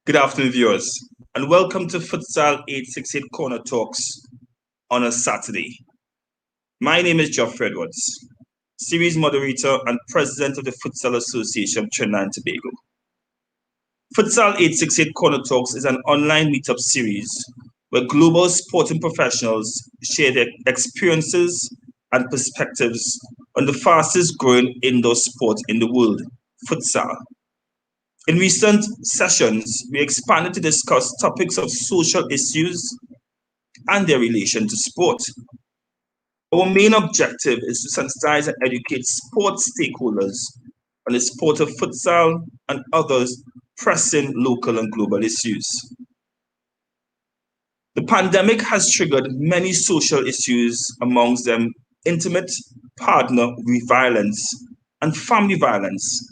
Good afternoon, viewers, and welcome to Futsal868 Corner Talks on a Saturday. My name is Geoffrey Edwards, series moderator and president of the Futsal Association of Trinidad Tobago. Futsal868 Corner Talks is an online meetup series where global sporting professionals share their experiences and perspectives on the fastest growing indoor sport in the world, futsal. In recent sessions, we expanded to discuss topics of social issues and their relation to sport. Our main objective is to sensitize and educate sports stakeholders on the sport of futsal and others pressing local and global issues. The pandemic has triggered many social issues, amongst them intimate partner violence and family violence,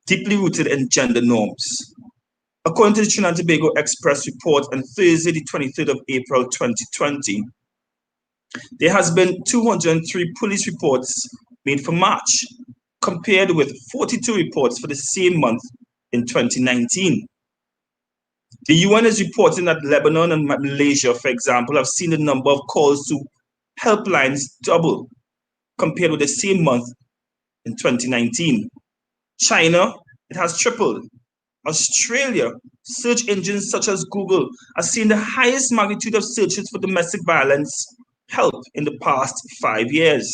deeply rooted in gender norms. According to the Trinidad Tobago Express report on Thursday, the 23rd of April 2020, there has been 203 police reports made for March, compared with 42 reports for the same month in 2019. The UN is reporting that Lebanon and Malaysia, for example, have seen the number of calls to helplines double compared with the same month in 2019. China, it has tripled. Australia, search engines such as Google are seeing the highest magnitude of searches for domestic violence help in the past 5 years.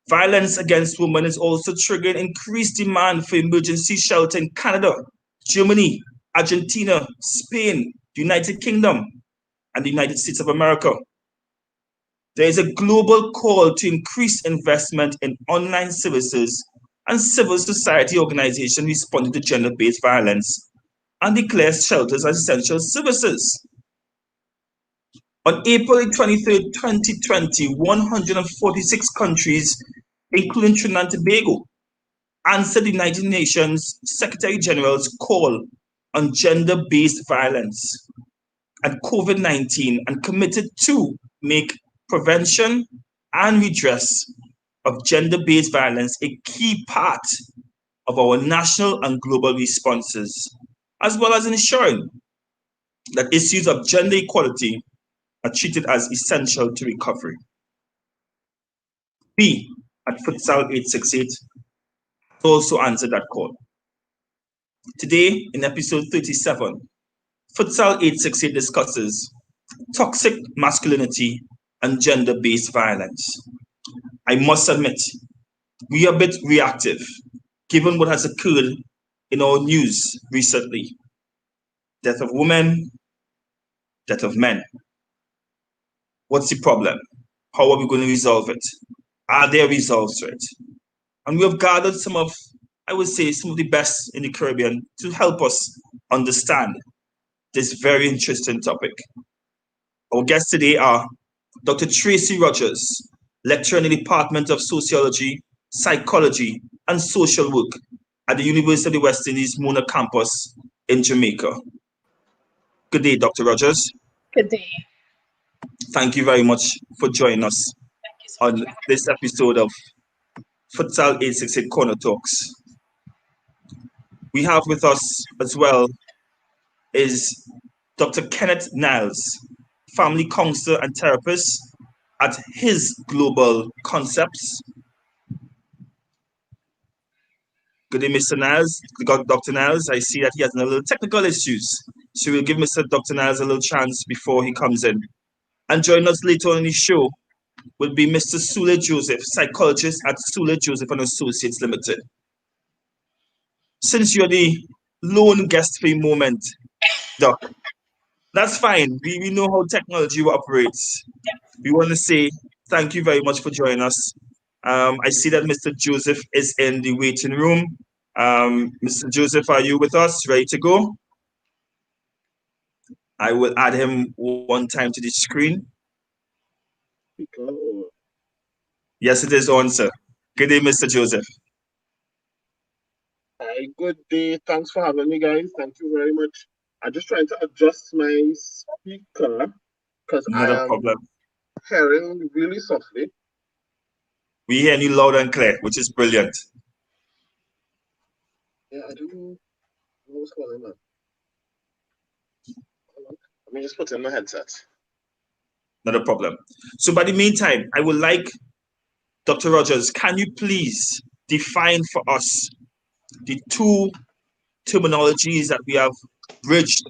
Violence against women is also triggering increased demand for emergency shelter in Canada, Germany, Argentina, Spain, the United Kingdom, and the United States of America. There is a global call to increase investment in online services and civil society organizations responding to gender-based violence and declare shelters as essential services. On April 23, 2020, 146 countries, including Trinidad and Tobago, answered the United Nations Secretary General's call on gender-based violence and COVID-19 and committed to make prevention and redress of gender-based violence a key part of our national and global responses, as well as ensuring that issues of gender equality are treated as essential to recovery. We at Futsal868 also answered that call. Today, in episode 37, Futsal868 discusses toxic masculinity and gender-based violence. I must admit, we are a bit reactive, given what has occurred in our news recently. Death of women, death of men. What's the problem? How are we going to resolve it? Are there resolves to it? And we have gathered some of the best in the Caribbean to help us understand this very interesting topic. Our guests today are Dr. Tracie Rogers, lecturer in the Department of Sociology, Psychology, and Social Work at the University of the West Indies Mona campus in Jamaica. Good day, Dr. Rogers. Good day. Thank you very much for joining us on this episode of Futsal868 Corner Talks. We have with us as well is Dr. Kenneth Niles, family counselor and therapist at his Global Concepts. Good day, Mr. Niles. We got Dr. Niles. I see that he has a little technical issues, so we'll give Dr. Niles a little chance before he comes in. And joining us later on in the show will be Mr. Sule Joseph, psychologist at Sule Joseph and Associates Limited. Since you're the lone guest for a moment, Doc, that's fine. We know how technology operates. We want to say thank you very much for joining us. I see that Mr. Joseph is in the waiting room. Mr. Joseph, are you with us? Ready to go? I will add him one time to the screen. Yes, it is on, sir. Good day, Mr. Joseph. Hi, good day. Thanks for having me, guys. Thank you very much. I'm just trying to adjust my speaker because I am hearing really softly. We hear you loud and clear, which is brilliant. Yeah, I don't know what's going on. Let me just put in the headset. Not a problem. So by the meantime, I would like Dr. Rogers, can you please define for us the two terminologies that we have bridged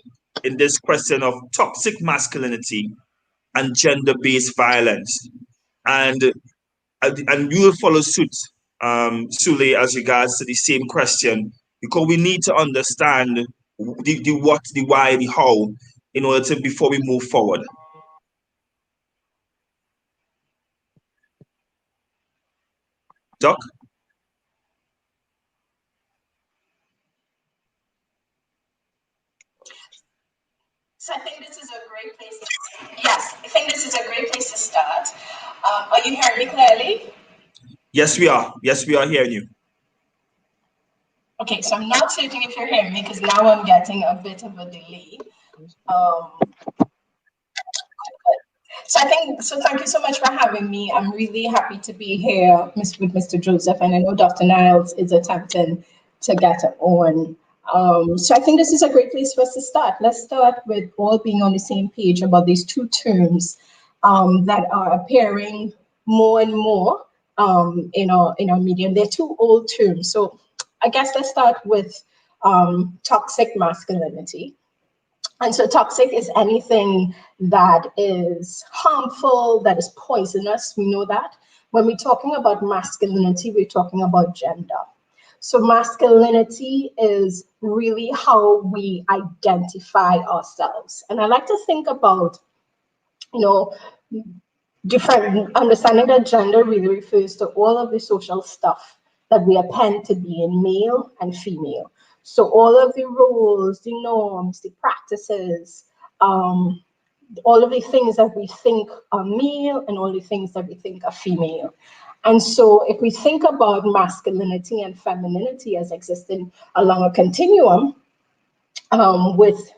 in this question of toxic masculinity and gender-based violence? And you will follow suit, Sule, as regards to the same question, because we need to understand the what, the why, the how, in order to, before we move forward. Doc? So I think this is a great place to, yes, I think this is a great place to start. Are you hearing me clearly? Yes, we are. Yes, we are hearing you. Okay, so I'm not certain if you're hearing me because now I'm getting a bit of a delay. So thank you so much for having me. I'm really happy to be here with Mr. Joseph, and I know Dr. Niles is attempting to get it on. So I think this is a great place for us to start. Let's start with all being on the same page about these two terms that are appearing more and more in our medium. They're two old terms. So I guess let's start with toxic masculinity. And so toxic is anything that is harmful, that is poisonous. We know that. When we're talking about masculinity, we're talking about gender. So masculinity is really how we identify ourselves. And I like to think about, different understanding that gender really refers to all of the social stuff that we append to being male and female. So all of the roles, the norms, the practices, all of the things that we think are male and all the things that we think are female. And so if we think about masculinity and femininity as existing along a continuum, with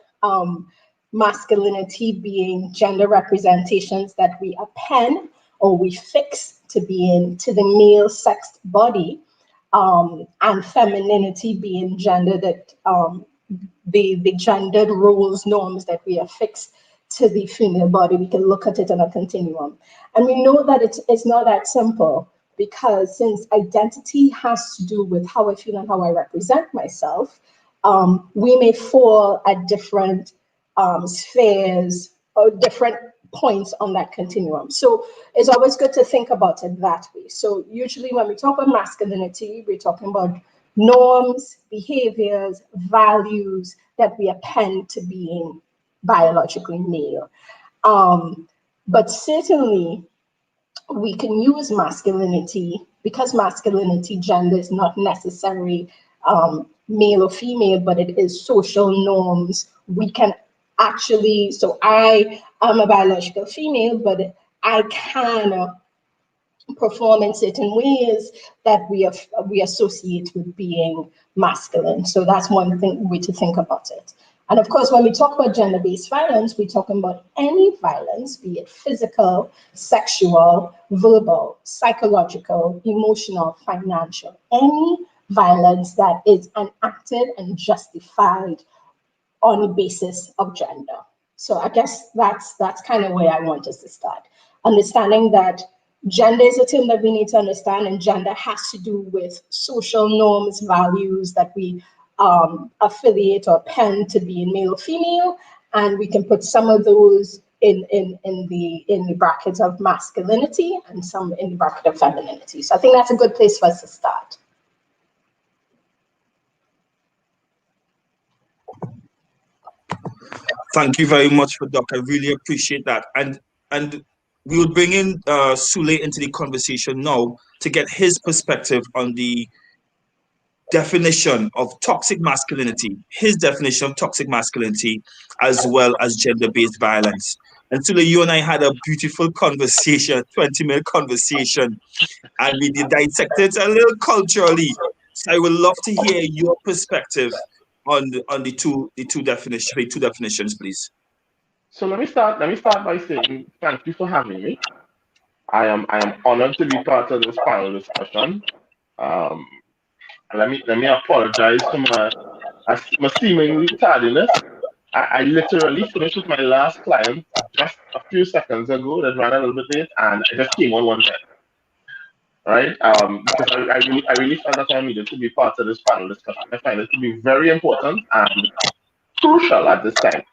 masculinity being gender representations that we append or we fix to the male sexed body, and femininity being gender that the gendered roles, norms that we affix to the female body. We can look at it on a continuum. And we know that it's not that simple, because since identity has to do with how I feel and how I represent myself, we may fall at different spheres or different points on that continuum. So it's always good to think about it that way. So usually when we talk about masculinity, we're talking about norms, behaviors, values that we append to being biologically male. But certainly we can use masculinity, because masculinity, gender is not necessarily male or female, but it is social norms. We can actually, so I am a biological female, but I can perform in certain ways that we associate with being masculine. So that's one way to think about it. And of course, when we talk about gender-based violence, we're talking about any violence, be it physical, sexual, verbal, psychological, emotional, financial, any violence that is enacted and justified on the basis of gender. So I guess that's kind of where I want us to start. Understanding that gender is a term that we need to understand, and gender has to do with social norms, values that we affiliate or append to being male or female, and we can put some of those in the bracket of masculinity and some in the bracket of femininity. So I think that's a good place for us to start. Thank you very much for Doc. I really appreciate that. And we will bring in Sule into the conversation now to get his perspective on the definition of toxic masculinity, his definition of toxic masculinity, as well as gender-based violence. And Sule, you and I had a beautiful conversation, 20-minute conversation, and we dissected a little culturally. So I would love to hear your perspective on the two definitions, please. So let me start by saying thank you for having me. I am honored to be part of this panel discussion. Let me apologize for my seemingly tardiness. I literally finished with my last client just a few seconds ago. That ran a little bit late, and I just came on one time. Right? Because I really felt that I needed to be part of this panel discussion. I find it to be very important and crucial at this time.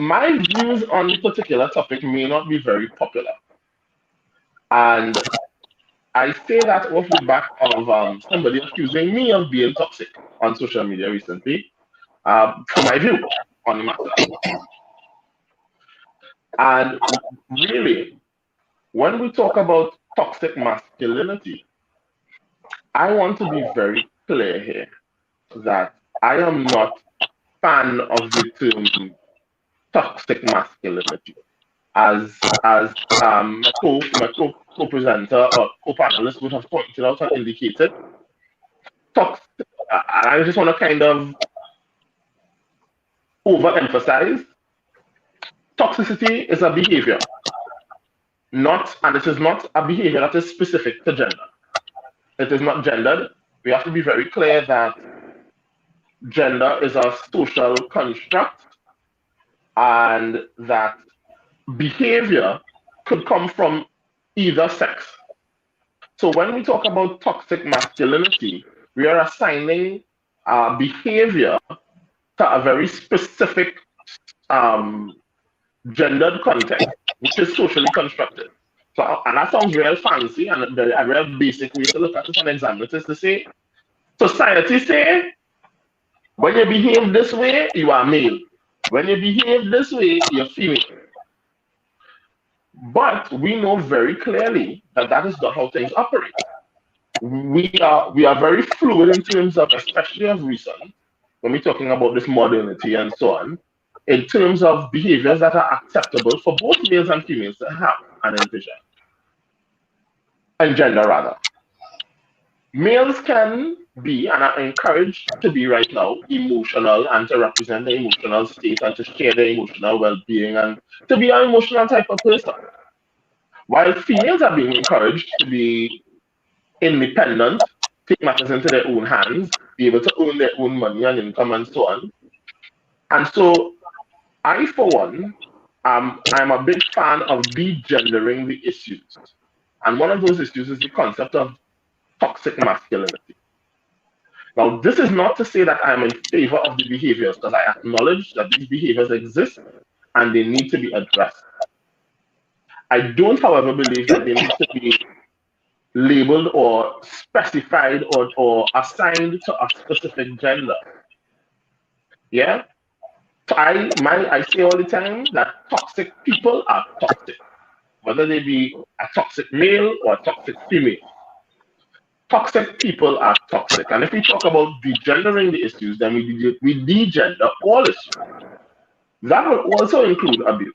My views on this particular topic may not be very popular, and I say that off the back of somebody accusing me of being toxic on social media recently, for my view on the matter. And really, when we talk about toxic masculinity, I want to be very clear here that I am not a fan of the term toxic masculinity. As my co-presenter or co-panelist would have pointed out and indicated, I just want to kind of overemphasize, toxicity is a behavior, and it is not a behavior that is specific to gender. It is not gendered. We have to be very clear that gender is a social construct and that behavior could come from either sex. So when we talk about toxic masculinity, we are assigning behavior to a very specific gendered context, which is socially constructed. So, and that sounds real fancy, and a real basic way to look at it and examine it is to say, society say, when you behave this way, you are male. When you behave this way, you're female. But we know very clearly that that is not how things operate. We are very fluid in terms of, especially of recent, when we're talking about this modernity and so on, in terms of behaviors that are acceptable for both males and females to have and envision. And gender, rather. Males can be, and are encouraged to be right now, emotional and to represent their emotional state and to share their emotional well-being and to be an emotional type of person. While females are being encouraged to be independent, take matters into their own hands, be able to earn their own money and income and so on. And so I, for one, I'm a big fan of de-gendering the issues. And one of those issues is the concept of toxic masculinity. Now, this is not to say that I am in favor of the behaviors, because I acknowledge that these behaviors exist and they need to be addressed. I don't, however, believe that they need to be labeled or specified or assigned to a specific gender. Yeah? So I say all the time that toxic people are toxic, whether they be a toxic male or a toxic female. Toxic people are toxic. And if we talk about degendering the issues, then we degender all issues. That will also include abuse.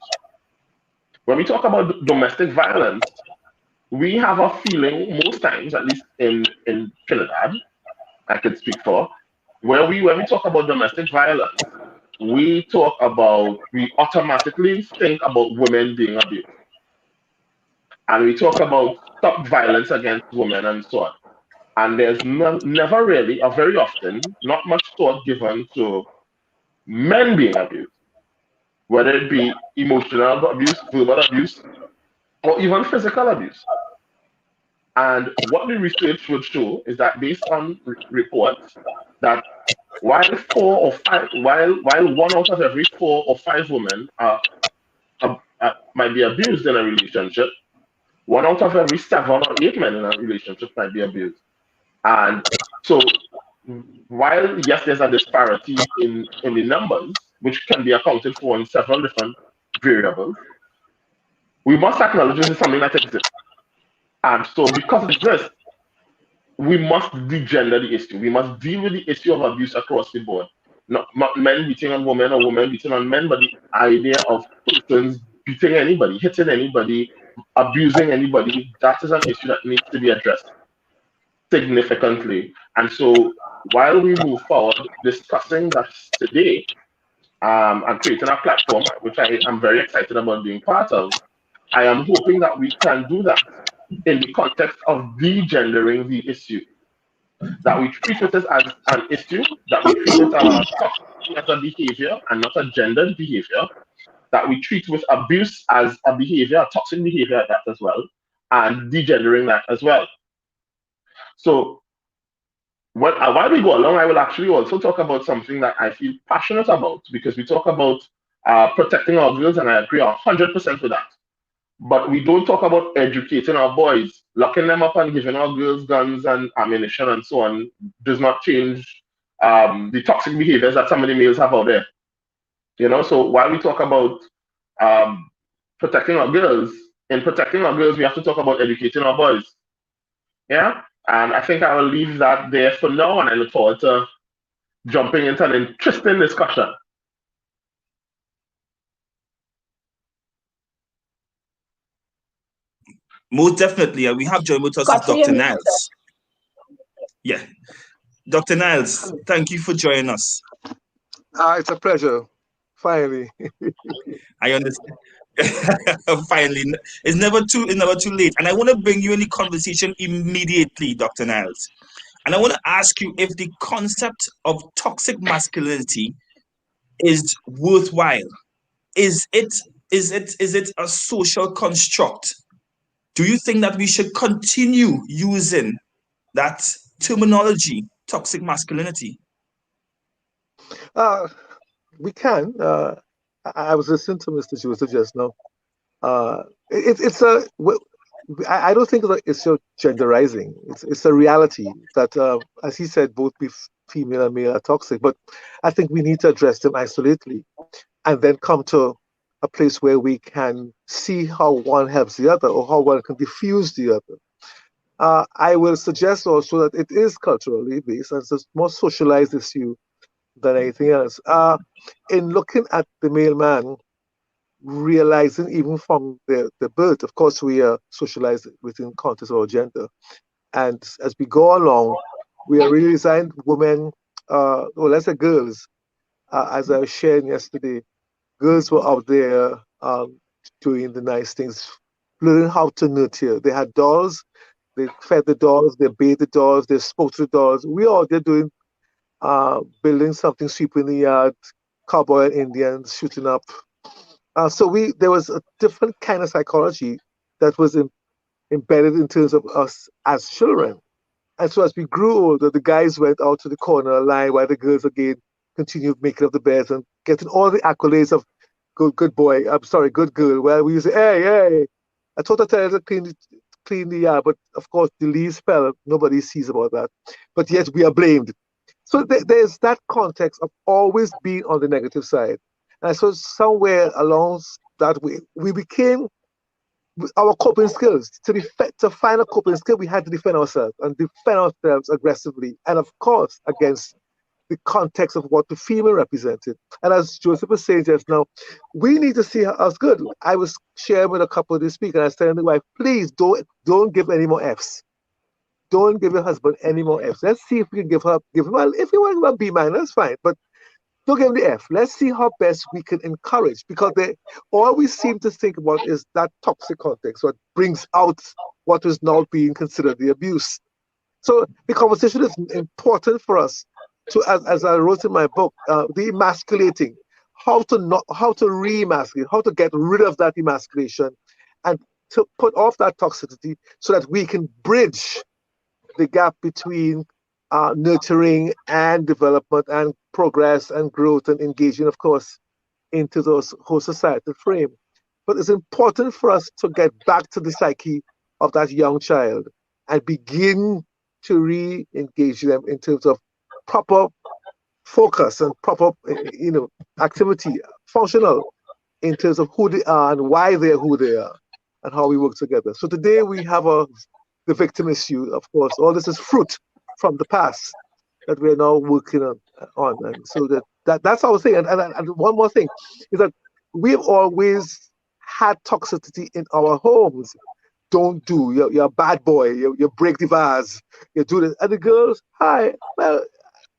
When we talk about domestic violence, we have a feeling most times, at least in Trinidad, I could speak for, when we talk about domestic violence, we automatically think about women being abused. And we talk about stop violence against women and so on. And there's never really, or very often, not much thought given to men being abused, whether it be emotional abuse, verbal abuse, or even physical abuse. And what the research would show is that based on reports, that while one out of every 4 or 5 women might be abused in a relationship, 1 out of every 7 or 8 men in a relationship might be abused. And so, while yes, there's a disparity in the numbers, which can be accounted for in several different variables, we must acknowledge this is something that exists. And so, because of this, we must degender the issue. We must deal with the issue of abuse across the board. Not men beating on women or women beating on men, but the idea of persons beating anybody, hitting anybody, abusing anybody, that is an issue that needs to be addressed significantly. And so, while we move forward discussing that today, and creating a platform, which I am very excited about being part of, I am hoping that we can do that in the context of degendering the issue. that we treat it as an issue, that we treat it as a behavior and not a gendered behavior, that we treat with abuse as a behavior, a toxic behavior at that as well, and degendering that as well. So while we go along, I will actually also talk about something that I feel passionate about, because we talk about protecting our girls, and I agree 100% with that. But we don't talk about educating our boys. Locking them up and giving our girls guns and ammunition and so on does not change the toxic behaviors that some of the males have out there. You know, so while we talk about protecting our girls, in protecting our girls, we have to talk about educating our boys. Yeah? And I think I will leave that there for now, and I look forward to jumping into an interesting discussion. Most definitely. And we have joined with us Dr. Niles. Yeah. Dr. Niles, thank you for joining us. It's a pleasure. Finally. I understand. Finally. It's never too late. And I want to bring you in the conversation immediately, Dr. Niles. And I want to ask you if the concept of toxic masculinity is worthwhile. Is it a social construct? Do you think that we should continue using that terminology, toxic masculinity? We can. I was listening to Mr. Joseph just now. I don't think it's your genderizing. It's a reality that, as he said, both female and male are toxic. But I think we need to address them isolatedly, and then come to a place where we can see how one helps the other, or how one can diffuse the other. I will suggest also that it is culturally based, and it's a more socialized issue than anything else. In looking at the male man, realizing even from the birth, of course, we are socialized within context of our gender. And as we go along, we are realizing women, let's say girls, as I was sharing yesterday, girls were out there doing the nice things, learning how to nurture. They had dolls, they fed the dolls, they bathed the dolls, they spoke to the dolls. We all there doing, building something, sweeping the yard, cowboy and Indians shooting up. So there was a different kind of psychology that was embedded in terms of us as children. And so as we grew older, the guys went out to the corner line while the girls again continued making up the beds and getting all the accolades of good boy, good girl. Well, we used to say, hey, I thought I tell you to clean the yard, but of course the leaves fell. Nobody sees about that. But yet we are blamed. So there's that context of always being on the negative side. And so somewhere along that way, we became our coping skills. To find a coping skill, we had to defend ourselves aggressively. And of course, against the context of what the female represented. And as Joseph was saying just now, we need to see us good. I was sharing with a couple this week, and I was telling the wife, please don't give any more Fs. Don't give your husband any more Fs. Let's see if we can give him, well, if you want to give him a B-, that's fine. But don't give him the F. Let's see how best we can encourage, because all we seem to think about is that toxic context, what brings out what is now being considered the abuse. So the conversation is important for us to, as I wrote in my book, the emasculating, how to re-emasculate, how to get rid of that emasculation and to put off that toxicity so that we can bridge the gap between nurturing and development and progress and growth and engaging, of course, into those whole societal frame. But it's important for us to get back to the psyche of that young child and begin to re-engage them in terms of proper focus and proper, activity, functional, in terms of who they are and why they're who they are and how we work together. So today we have the victim issue, of course. All this is fruit from the past that we're now working on. And so that's our thing. And one more thing is that we've always had toxicity in our homes. Don't do, you're a bad boy, you break the vase, you do this. And the girls, hi, well,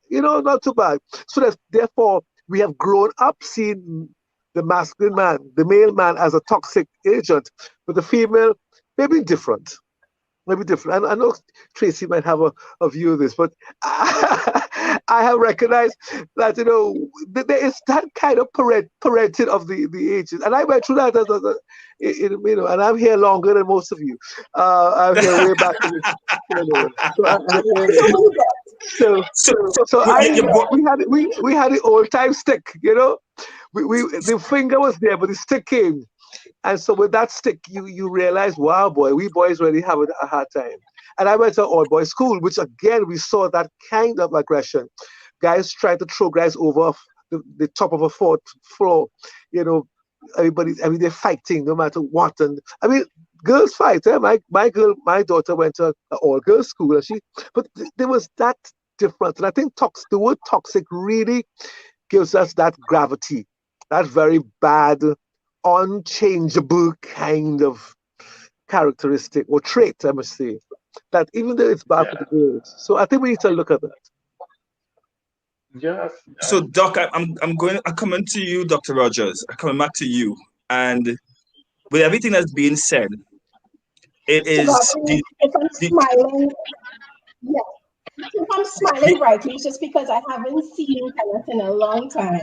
not too bad. So therefore, we have grown up seeing the masculine man, the male man, as a toxic agent, but the female, maybe different. maybe different. I know Tracie might have a view of this, but I have recognized that, there is that kind of parenting of the ages. And I went through that, and I'm here longer than most of you. I'm here way back. We had the old time stick, the finger was there, but the stick came. And so with that stick, you realize, wow, boy, we boys really have a hard time. And I went to all boys school, which again, we saw that kind of aggression. Guys trying to throw guys over the top of a fourth floor, they're fighting no matter what. And I mean, girls fight. Eh? My daughter went to an all-girls school, but there was that difference. And I think the word toxic really gives us that gravity, that very bad, unchangeable kind of characteristic or trait, I must say, that even though it's bad for the girls. So I think we need to look at that. Yes. So, Doc, I'm coming to you, Dr. Rogers. I'm coming back to you, and with everything that's being said, it is. If I'm smiling, yeah. If I'm smiling brightly, it's just because I haven't seen Kenneth in a long time.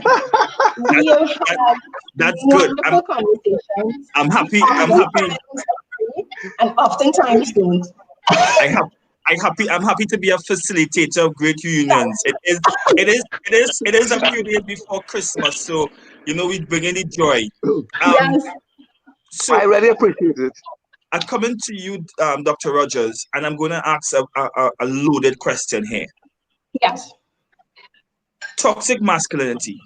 We have had that's wonderful good. Conversations. I'm happy. And oftentimes don't. I'm happy to be a facilitator of great reunions. It is a period before Christmas, so we bring in the joy. Yes. So I really appreciate it. I'm coming to you, Dr. Rogers, and I'm going to ask a loaded question here. Yes. Toxic masculinity.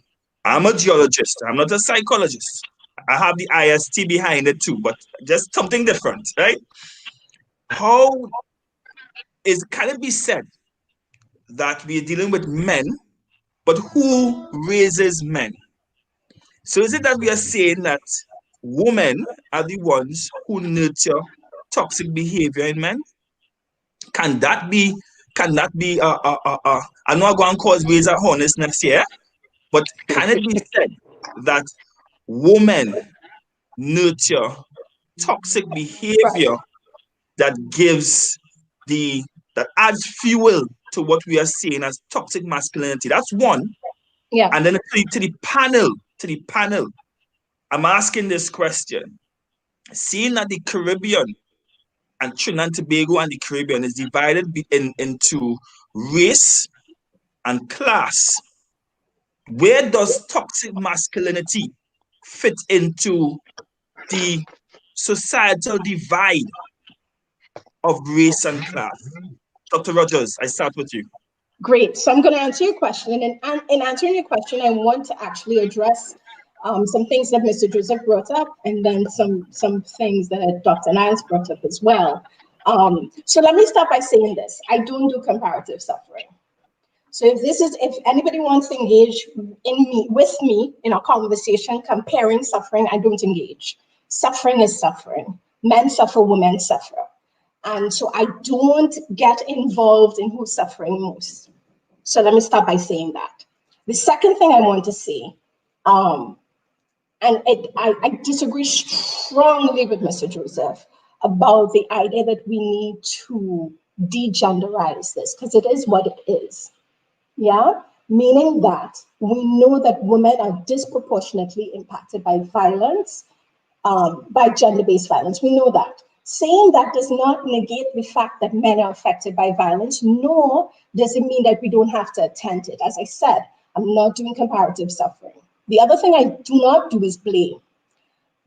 I'm a geologist. I'm not a psychologist. I have the IST behind it too, but just something different, right? How can it be said that we are dealing with men, but who raises men? So is it that we are saying that women are the ones who nurture toxic behavior in men? Can that be I know I'm going to cause ways of honestness here, but can it be said that women nurture toxic behavior that adds fuel to what we are seeing as toxic masculinity? That's one. Yeah. And then to the panel, I'm asking this question. Seeing that the Caribbean and Trinidad Tobago and the Caribbean is divided into race and class, where does toxic masculinity fit into the societal divide of race and class? Dr. Rogers, I start with you. Great. So I'm going to answer your question. And in answering your question, I want to actually address some things that Mr. Joseph brought up, and then some things that Dr. Niles brought up as well. So let me start by saying this. I don't do comparative suffering. So if anybody wants to engage with me in a conversation comparing suffering, I don't engage. Suffering is suffering. Men suffer, women suffer. And so I don't get involved in who's suffering most. So let me start by saying that. The second thing I want to say, I disagree strongly with Mr. Joseph about the idea that we need to degenderize this, because it is what it is. Yeah, meaning that we know that women are disproportionately impacted by violence, by gender-based violence. We know that. Saying that does not negate the fact that men are affected by violence, nor does it mean that we don't have to attend to it. As I said, I'm not doing comparative suffering. The other thing I do not do is blame.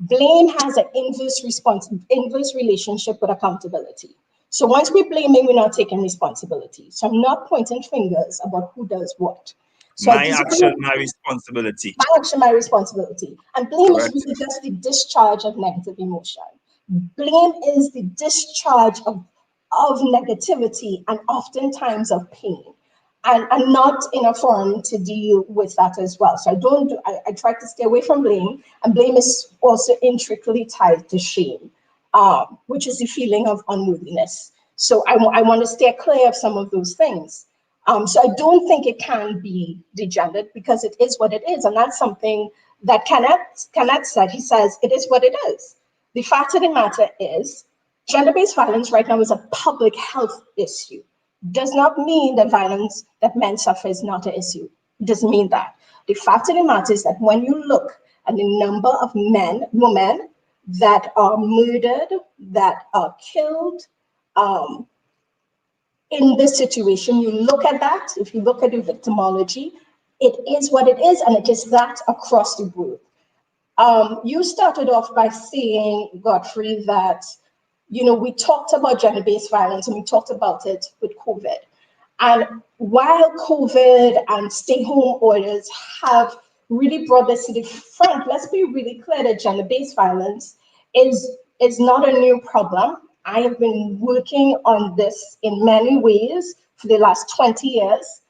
Blame has an inverse relationship with accountability. So once we're blaming, we're not taking responsibility. So I'm not pointing fingers about who does what. So my action, my responsibility. My action, my responsibility. And blame is really just the discharge of negative emotion. Blame is the discharge of negativity and oftentimes of pain. And I'm not in a forum to deal with that as well. So I try to stay away from blame. And blame is also intricately tied to shame, which is the feeling of unworthiness. So I want to stay clear of some of those things. So I don't think it can be degendered, because it is what it is. And that's something that Kenneth said. He says, it is what it is. The fact of the matter is, Gender-based violence right now is a public health issue. Does not mean that violence that men suffer is not an issue. It doesn't mean that. The fact of the matter is that when you look at the number of women that are murdered, that are killed in this situation, you look at that, if you look at the victimology, it is what it is, and it is that across the board. You started off by saying, Godfrey, that we talked about gender-based violence and we talked about it with COVID. And while COVID and stay-home orders have really brought this to the front, let's be really clear that gender-based violence is not a new problem. I have been working on this in many ways for the last 20 years,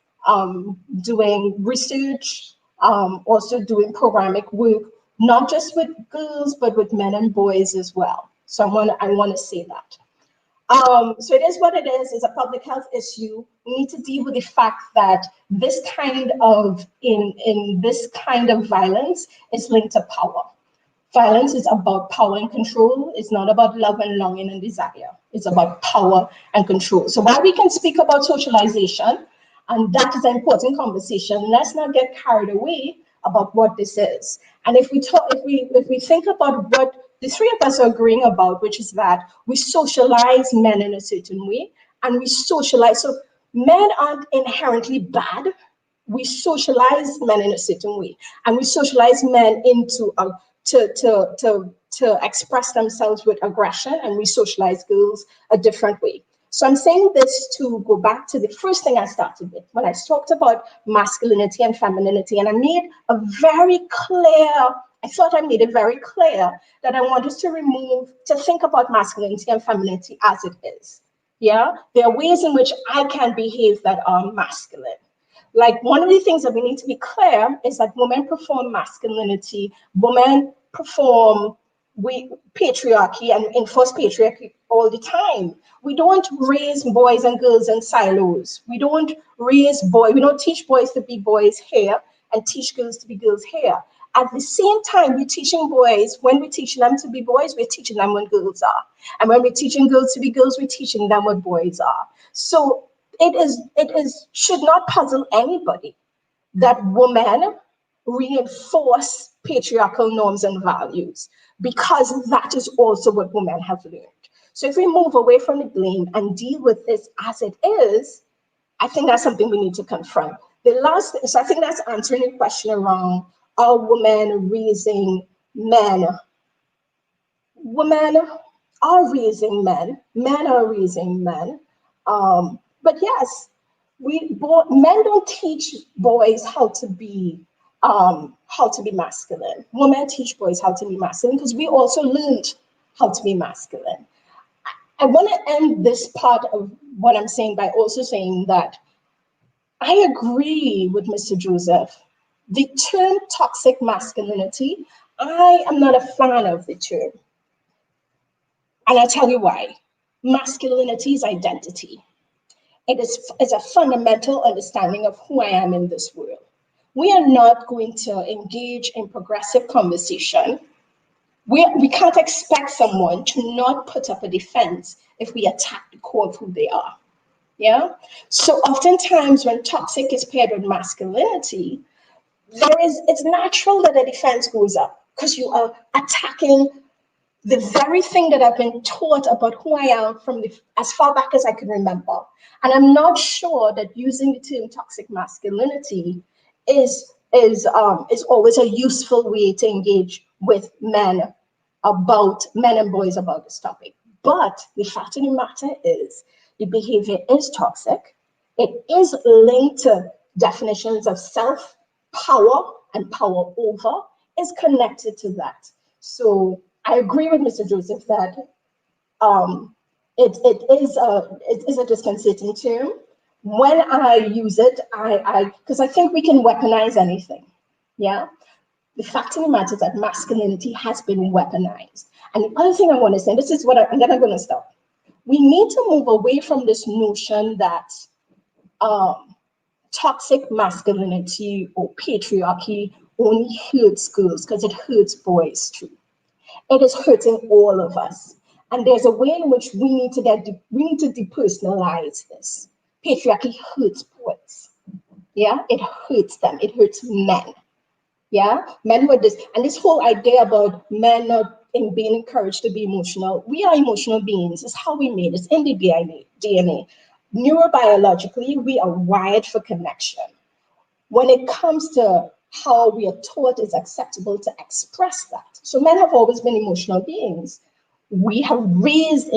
doing research, also doing programmatic work, not just with girls, but with men and boys as well. So I want to say that. So it is what it is. It's a public health issue. We need to deal with the fact that this kind of this kind of violence is linked to power. Violence is about power and control. It's not about love and longing and desire. It's about power and control. So while we can speak about socialization, and that is an important conversation, let's not get carried away about what this is. And if we think about what the three of us are agreeing about, which is that we socialize men in a certain way, and we socialize. So men aren't inherently bad. We socialize men in a certain way, and we socialize men into to express themselves with aggression, and we socialize girls a different way. So I'm saying this to go back to the first thing I started with when I talked about masculinity and femininity, and I made it very clear that I want us to think about masculinity and femininity as it is. Yeah, there are ways in which I can behave that are masculine. Like, one of the things that we need to be clear is that women perform masculinity, women perform patriarchy and enforce patriarchy all the time. We don't raise boys and girls in silos. We don't teach boys to be boys here and teach girls to be girls here. At the same time, we're teaching boys, when we're teaching them to be boys, we're teaching them what girls are. And when we're teaching girls to be girls, we're teaching them what boys are. So it should not puzzle anybody that women reinforce patriarchal norms and values, because that is also what women have learned. So if we move away from the blame and deal with this as it is, I think that's something we need to confront. So I think that's answering the question around, are women raising men? Women are raising men. Men are raising men. But yes, men don't teach boys how to be masculine. Women teach boys how to be masculine because we also learned how to be masculine. I want to end this part of what I'm saying by also saying that I agree with Mr. Joseph. The term toxic masculinity, I am not a fan of the term. And I'll tell you why. Masculinity is identity. It's a fundamental understanding of who I am in this world. We are not going to engage in progressive conversation. We can't expect someone to not put up a defense if we attack the core of who they are. Yeah. So oftentimes when toxic is paired with masculinity, it's natural that the defense goes up because you are attacking the very thing that I've been taught about who I am from as far back as I can remember. And I'm not sure that using the term toxic masculinity is always a useful way to engage with men and boys about this topic. But the fact of the matter is, the behavior is toxic. It is linked to definitions of self-power and power over, is connected to that. So I agree with Mr. Joseph that it is a disconcerting term. When I use it, because I think we can weaponize anything. Yeah. The fact of the matter is that masculinity has been weaponized. And the other thing I want to say, this is what and then I'm going to stop. We need to move away from this notion that toxic masculinity or patriarchy only hurts girls, because it hurts boys too. It is hurting all of us. And there's a way in which we need to depersonalize this. Patriarchy hurts boys. Yeah, it hurts them. It hurts men. Yeah, men with this, and this whole idea about men not being encouraged to be emotional. We are emotional beings. It's how we made. It's in the DNA. Neurobiologically, we are wired for connection. When it comes to how we are taught it's acceptable to express that. So men have always been emotional beings. We have raised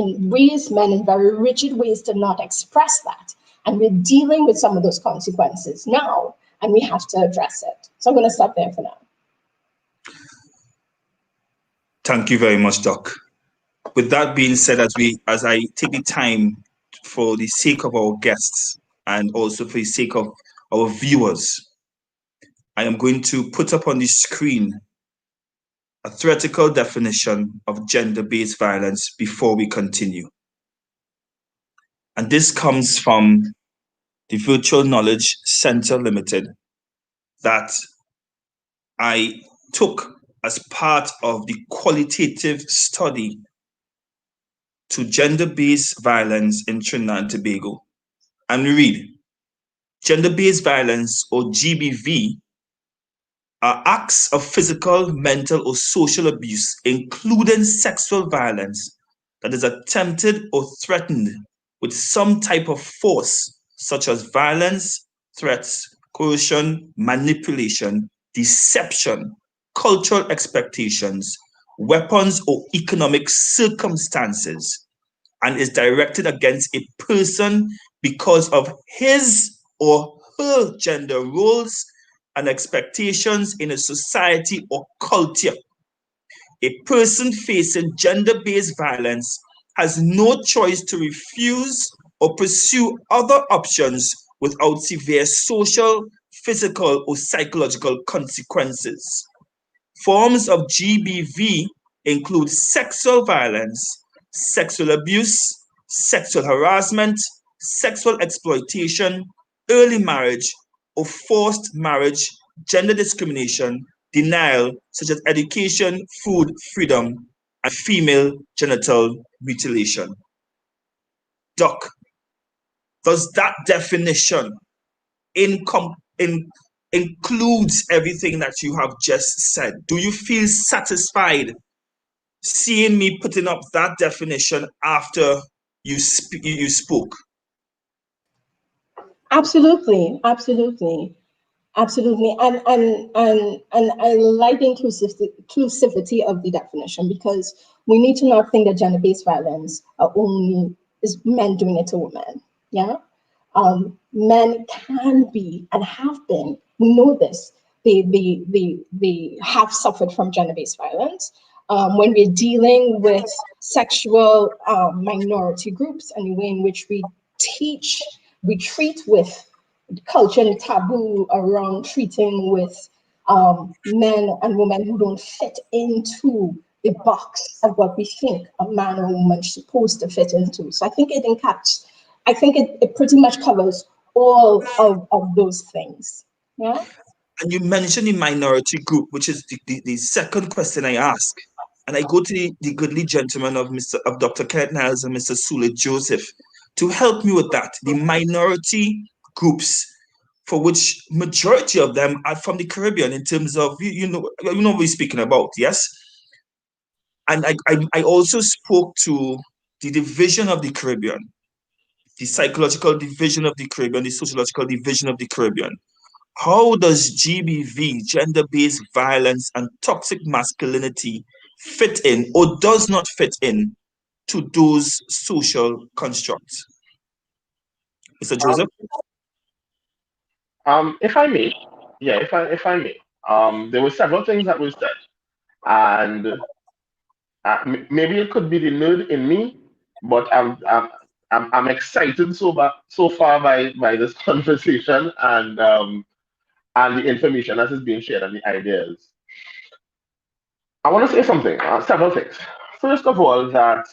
men in very rigid ways to not express that. And we're dealing with some of those consequences now, and we have to address it. So I'm going to stop there for now. Thank you very much, Doc. With that being said, as I take the time for the sake of our guests and also for the sake of our viewers, I am going to put up on the screen a theoretical definition of gender-based violence before we continue. And this comes from the Virtual Knowledge Center Limited that I took as part of the qualitative study to gender-based violence in Trinidad and Tobago. And we read, gender-based violence, or GBV, are acts of physical, mental, or social abuse, including sexual violence, that is attempted or threatened with some type of force, such as violence, threats, coercion, manipulation, deception, cultural expectations, weapons, or economic circumstances, and is directed against a person because of his or her gender roles and expectations in a society or culture. A person facing gender-based violence has no choice to refuse or pursue other options without severe social, physical, or psychological consequences. Forms of GBV include sexual violence, sexual abuse, sexual harassment, sexual exploitation, early marriage or forced marriage, gender discrimination, denial, such as education, food, freedom, and female genital mutilation. Doc, does that definition includes everything that you have just said? Do you feel satisfied seeing me putting up that definition after you spoke? Absolutely. And I like the inclusivity of the definition, because we need to not think that gender-based violence is men doing it to women. Yeah. Men can be and have been, we know this, they have suffered from gender-based violence. When we're dealing with sexual minority groups and the way in which we treat with culture and taboo around treating with men and women who don't fit into the box of what we think a man or woman is supposed to fit into. So I think it pretty much covers all of those things. Yeah. And you mentioned the minority group, which is the second question I ask. And I go to the goodly gentleman of Dr. Kenneth Niles and Mr. Sule Joseph to help me with that. The minority groups, for which majority of them are from the Caribbean, in terms of, you know what we're speaking about, yes? And I also spoke to the division of the Caribbean, the psychological division of the Caribbean, the sociological division of the Caribbean. How does GBV, gender-based violence and toxic masculinity, fit in or does not fit in to those social constructs? Mr. Joseph? If I may, if I may, there were several things that were said, and maybe it could be the nerd in me, but I'm excited so far by this conversation and the information that is being shared and the ideas. I want to say something, several things. First of all, that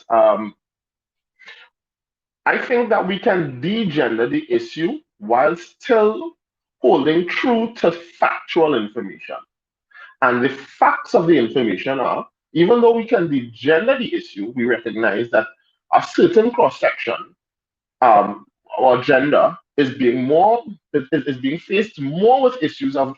I think that we can degender the issue while still holding true to factual information. And the facts of the information are even though we can degender the issue, we recognize that a certain cross-section or gender is being being faced more with issues of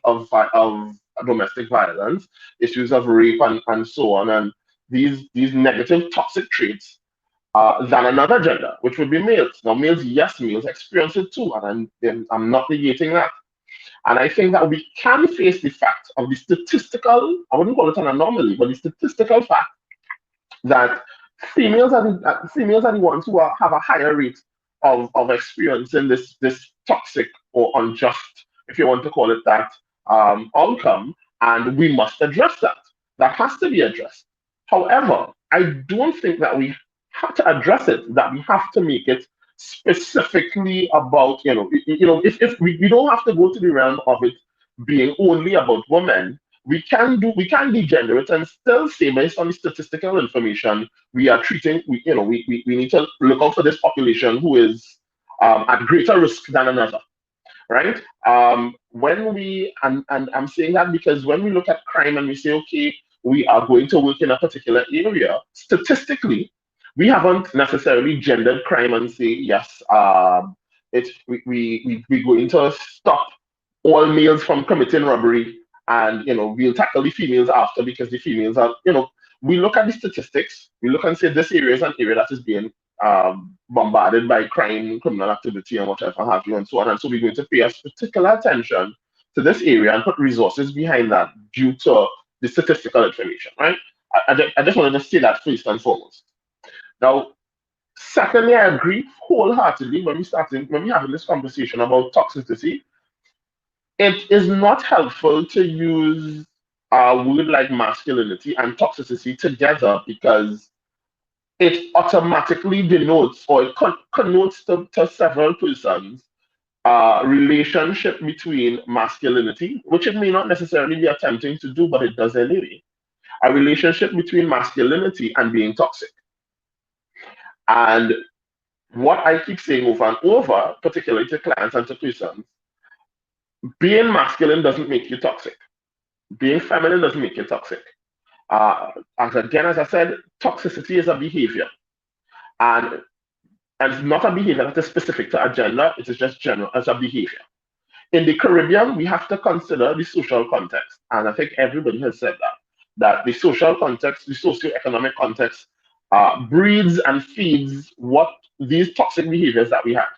domestic violence, issues of rape and so on, and these negative toxic traits than another gender, which would be males. Now, males, yes, males experience it too, and I'm not negating that. And I think that we can face the fact of the statistical, I wouldn't call it an anomaly, but the statistical fact that females are the ones who have a higher rate of experiencing this toxic or unjust, if you want to call it that, outcome, and we must address that. That has to be addressed. However, I don't think that we have to address it, that we have to make it specifically about, if we don't have to go to the realm of it being only about women. We can degender it and still say, based on the statistical information, we are treating, we need to look out for this population who is at greater risk than another, right? When we, and I'm saying that because when we look at crime and we say, okay, we are going to work in a particular area, statistically, we haven't necessarily gendered crime and say, yes, we're going to stop all males from committing robbery, and we'll tackle the females after, because the females are, we look at the statistics, we look and say this area is an area that is being bombarded by crime, criminal activity, and whatever have you, and so on. And so we're going to pay particular attention to this area and put resources behind that due to the statistical information, right? I just wanted to say that first and foremost. Now, secondly, I agree wholeheartedly when we're having this conversation about toxicity. It is not helpful to use a word like masculinity and toxicity together, because it automatically denotes, or it connotes to several persons a relationship between masculinity, which it may not necessarily be attempting to do, but it does anyway. A relationship between masculinity and being toxic. And what I keep saying over and over, particularly to clients and to persons, being masculine doesn't make you toxic. Being feminine doesn't make you toxic. As I said, toxicity is a behavior. And it's not a behavior that is specific to a gender, it is just general as a behavior. In the Caribbean, we have to consider the social context. And I think everybody has said that the social context, the socioeconomic context, breeds and feeds what these toxic behaviors that we have.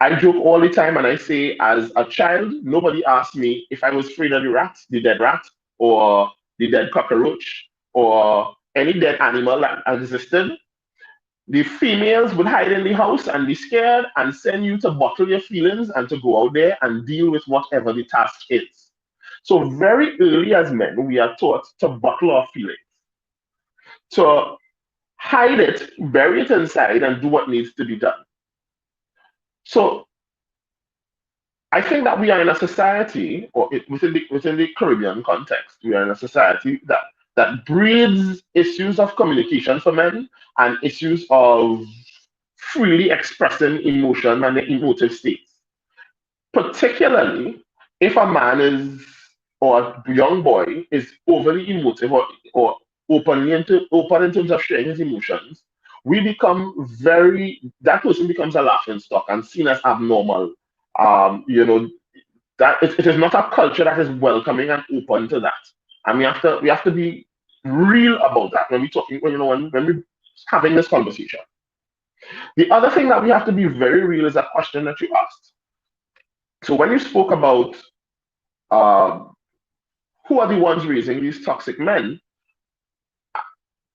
I joke all the time and I say, as a child, nobody asked me if I was afraid of the dead rat, or the dead cockroach, or any dead animal that existed. The females would hide in the house and be scared and send you to bottle your feelings and to go out there and deal with whatever the task is. So very early as men, we are taught to bottle our feelings, to hide it, bury it inside, and do what needs to be done. So I think that we are in a society, or within the Caribbean context, we are in a society that breeds issues of communication for men and issues of freely expressing emotion and the emotive states. Particularly if a man is, or a young boy is overly emotive, or open in terms of sharing his emotions, that person becomes a laughing stock and seen as abnormal. That it is not a culture that is welcoming and open to that. And we have to be real about that when we're having this conversation. The other thing that we have to be very real is that question that you asked. So when you spoke about who are the ones raising these toxic men,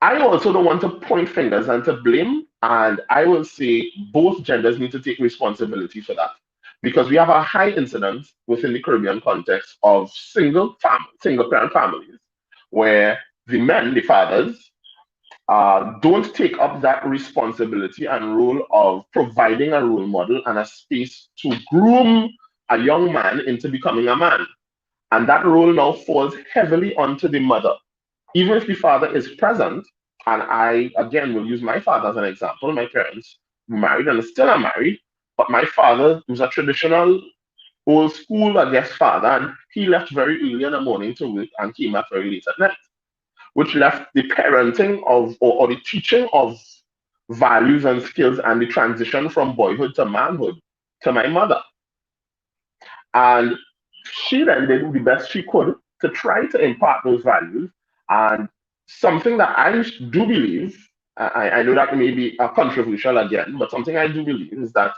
I also don't want to point fingers and to blame, and I will say both genders need to take responsibility for that, because we have a high incidence within the Caribbean context of single parent families where the men, the fathers, don't take up that responsibility and role of providing a role model and a space to groom a young man into becoming a man. And that role now falls heavily onto the mother. Even if the father is present, and I, again, will use my father as an example. My parents married and still are married, but my father was a traditional old school, I guess, father, and he left very early in the morning to work and came back very late at night. which left the parenting of or the teaching of values and skills and the transition from boyhood to manhood to my mother. And she then did the best she could to try to impart those values. And something that I do believe, I know that may be controversial again, but something I do believe is that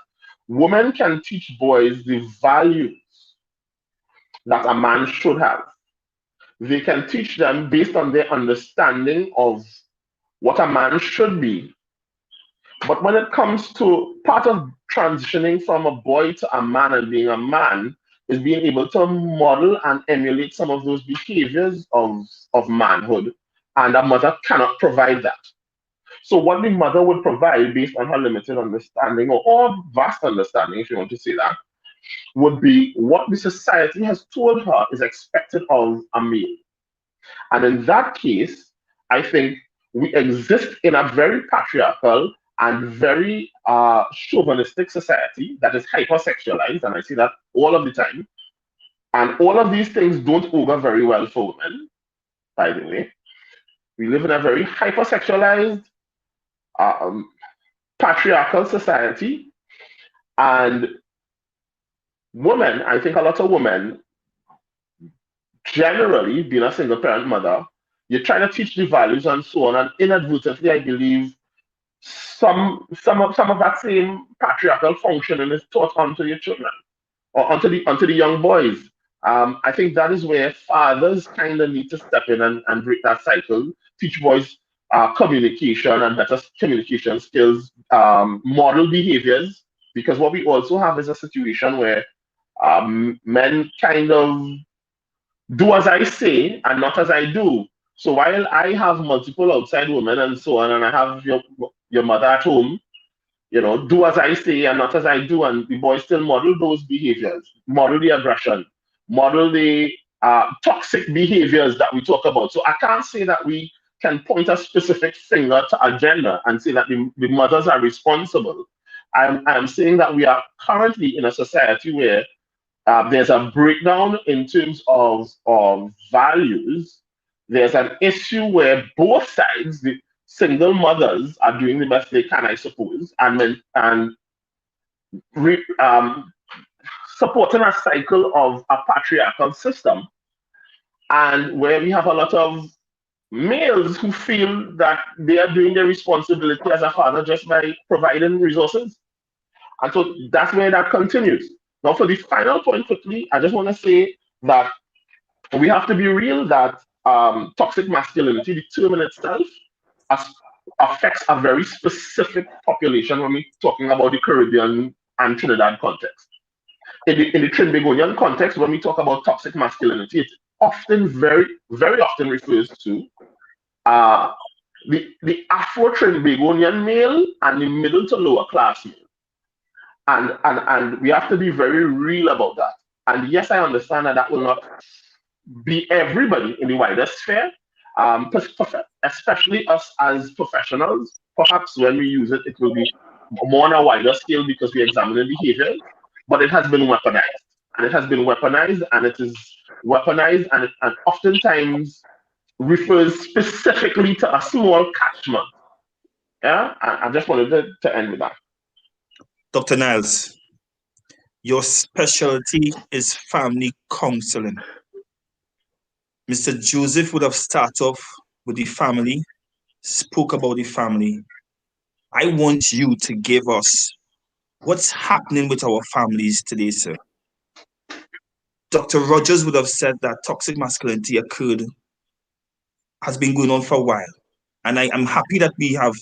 women can teach boys the values that a man should have. They can teach them based on their understanding of what a man should be. But when it comes to part of transitioning from a boy to a man and being a man, is being able to model and emulate some of those behaviors of manhood. And a mother cannot provide that. So what the mother would provide based on her limited understanding or vast understanding, if you want to say that, would be what the society has told her is expected of a male. And in that case, I think we exist in a very patriarchal and very chauvinistic society that is hypersexualized, and I see that all of the time. And all of these things don't augur very well for women, by the way. We live in a very hypersexualized, patriarchal society, and women, I think a lot of women, generally being a single parent mother, you're trying to teach the values and so on, and inadvertently, I believe some of that same patriarchal functioning is taught onto your children or onto the young boys. I think that is where fathers kind of need to step in and break that cycle, teach boys communication and better communication skills, model behaviors, because what we also have is a situation where men kind of do as I say and not as I do. So while I have multiple outside women and so on, and I have your mother at home, do as I say and not as I do, and the boys still model those behaviors, model the aggression, model the toxic behaviors that we talk about. So I can't say that we can point a specific finger to a gender and say that the mothers are responsible. I'm saying that we are currently in a society where there's a breakdown in terms of values. There's an issue where both sides, the single mothers, are doing the best they can, I suppose, and supporting a cycle of a patriarchal system, and where we have a lot of males who feel that they are doing their responsibility as a father just by providing resources. And so that's where that continues. Now, for the final point quickly, I just want to say that we have to be real that toxic masculinity, the term in itself, affects a very specific population when we're talking about the Caribbean and Trinidad context. In the Trinbagonian context, when we talk about toxic masculinity, it often, very, very often refers to the Afro-Trinbagonian male and the middle to lower class male. And we have to be very real about that. And yes, I understand that will not be everybody in the wider sphere, especially us as professionals. Perhaps when we use it, it will be more on a wider scale because we examine the behavior, but it has been weaponized. And it has been weaponized, and it is weaponized, and oftentimes refers specifically to a small catchment. Yeah, I just wanted to end with that. Dr. Niles, your specialty is family counseling. Mr. Joseph would have started off with the family, spoke about the family. I want you to give us what's happening with our families today, sir. Dr. Rogers would have said that toxic masculinity has been going on for a while. And I am happy that we have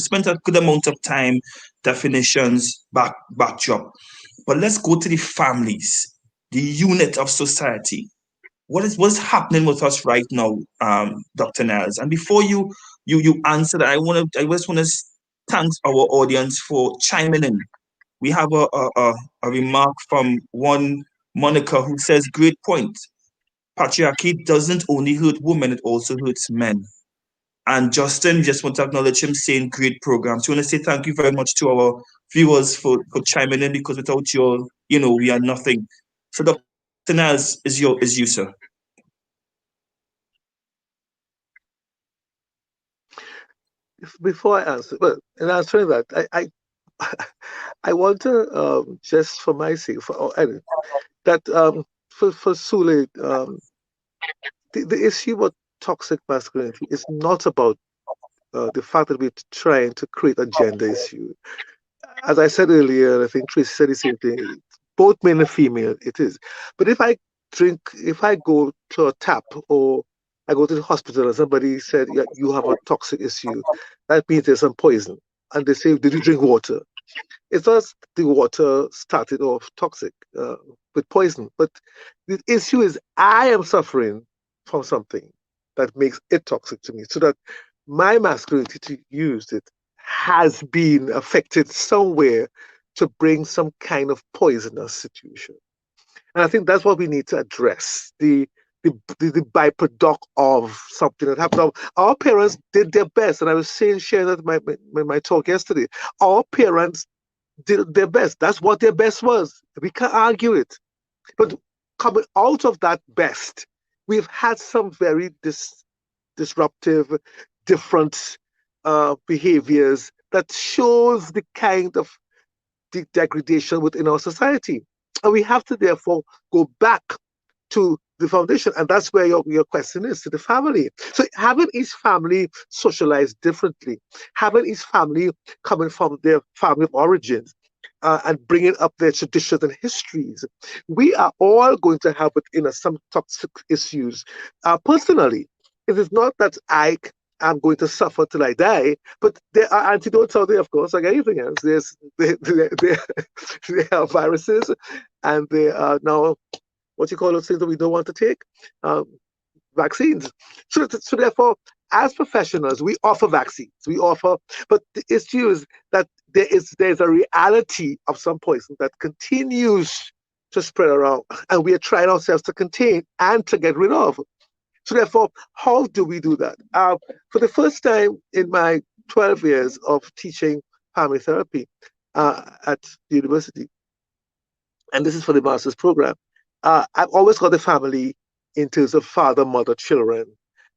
spent a good amount of time, definitions, backdrop. But let's go to the families, the unit of society. What's happening with us right now, Dr. Niles? And before you answer that, I just want to thank our audience for chiming in. We have a remark from one Monica who says, great point. Patriarchy doesn't only hurt women, it also hurts men. And Justin, just want to acknowledge him saying great program. So I want to say thank you very much to our viewers for chiming in, because without you all, we are nothing. So Dr. Niles is you, sir. before I answer, well, in answering that, I want to just for my sake, that for Sule, the issue of toxic masculinity is not about the fact that we're trying to create a gender issue. As I said earlier, I think Tracie said the same thing. Both male and female, it is. But if I go to a tap or I go to the hospital and somebody said, yeah, you have a toxic issue, that means there's some poison. And they say, did you drink water? It's not the water started off toxic with poison, but the issue is I am suffering from something that makes it toxic to me, so that my masculinity, to use it, has been affected somewhere to bring some kind of poisonous situation. And I think that's what we need to address, the byproduct of something that happened. Now, our parents did their best, and I was sharing that in my talk yesterday. Our parents did their best. That's what their best was. We can't argue it. But coming out of that best, we've had some very disruptive, different behaviors that shows the kind of degradation within our society. And we have to therefore go back to the foundation. And that's where your question is, to the family. So having each family socialize differently, having each family coming from their family of origins, and bringing up their traditions and histories, we are all going to have within us some toxic issues. Personally, it is not that I am going to suffer till I die, but there are antidotes out there, of course, like anything else. There are viruses, and there are now what you call those things that we don't want to take, vaccines. So therefore, as professionals, we offer vaccines. But the issue is that there's a reality of some poison that continues to spread around, and we are trying ourselves to contain and to get rid of. So therefore, how do we do that? For the first time in my 12 years of teaching family therapy at the university, and this is for the master's program, I've always got the family in terms of father, mother, children.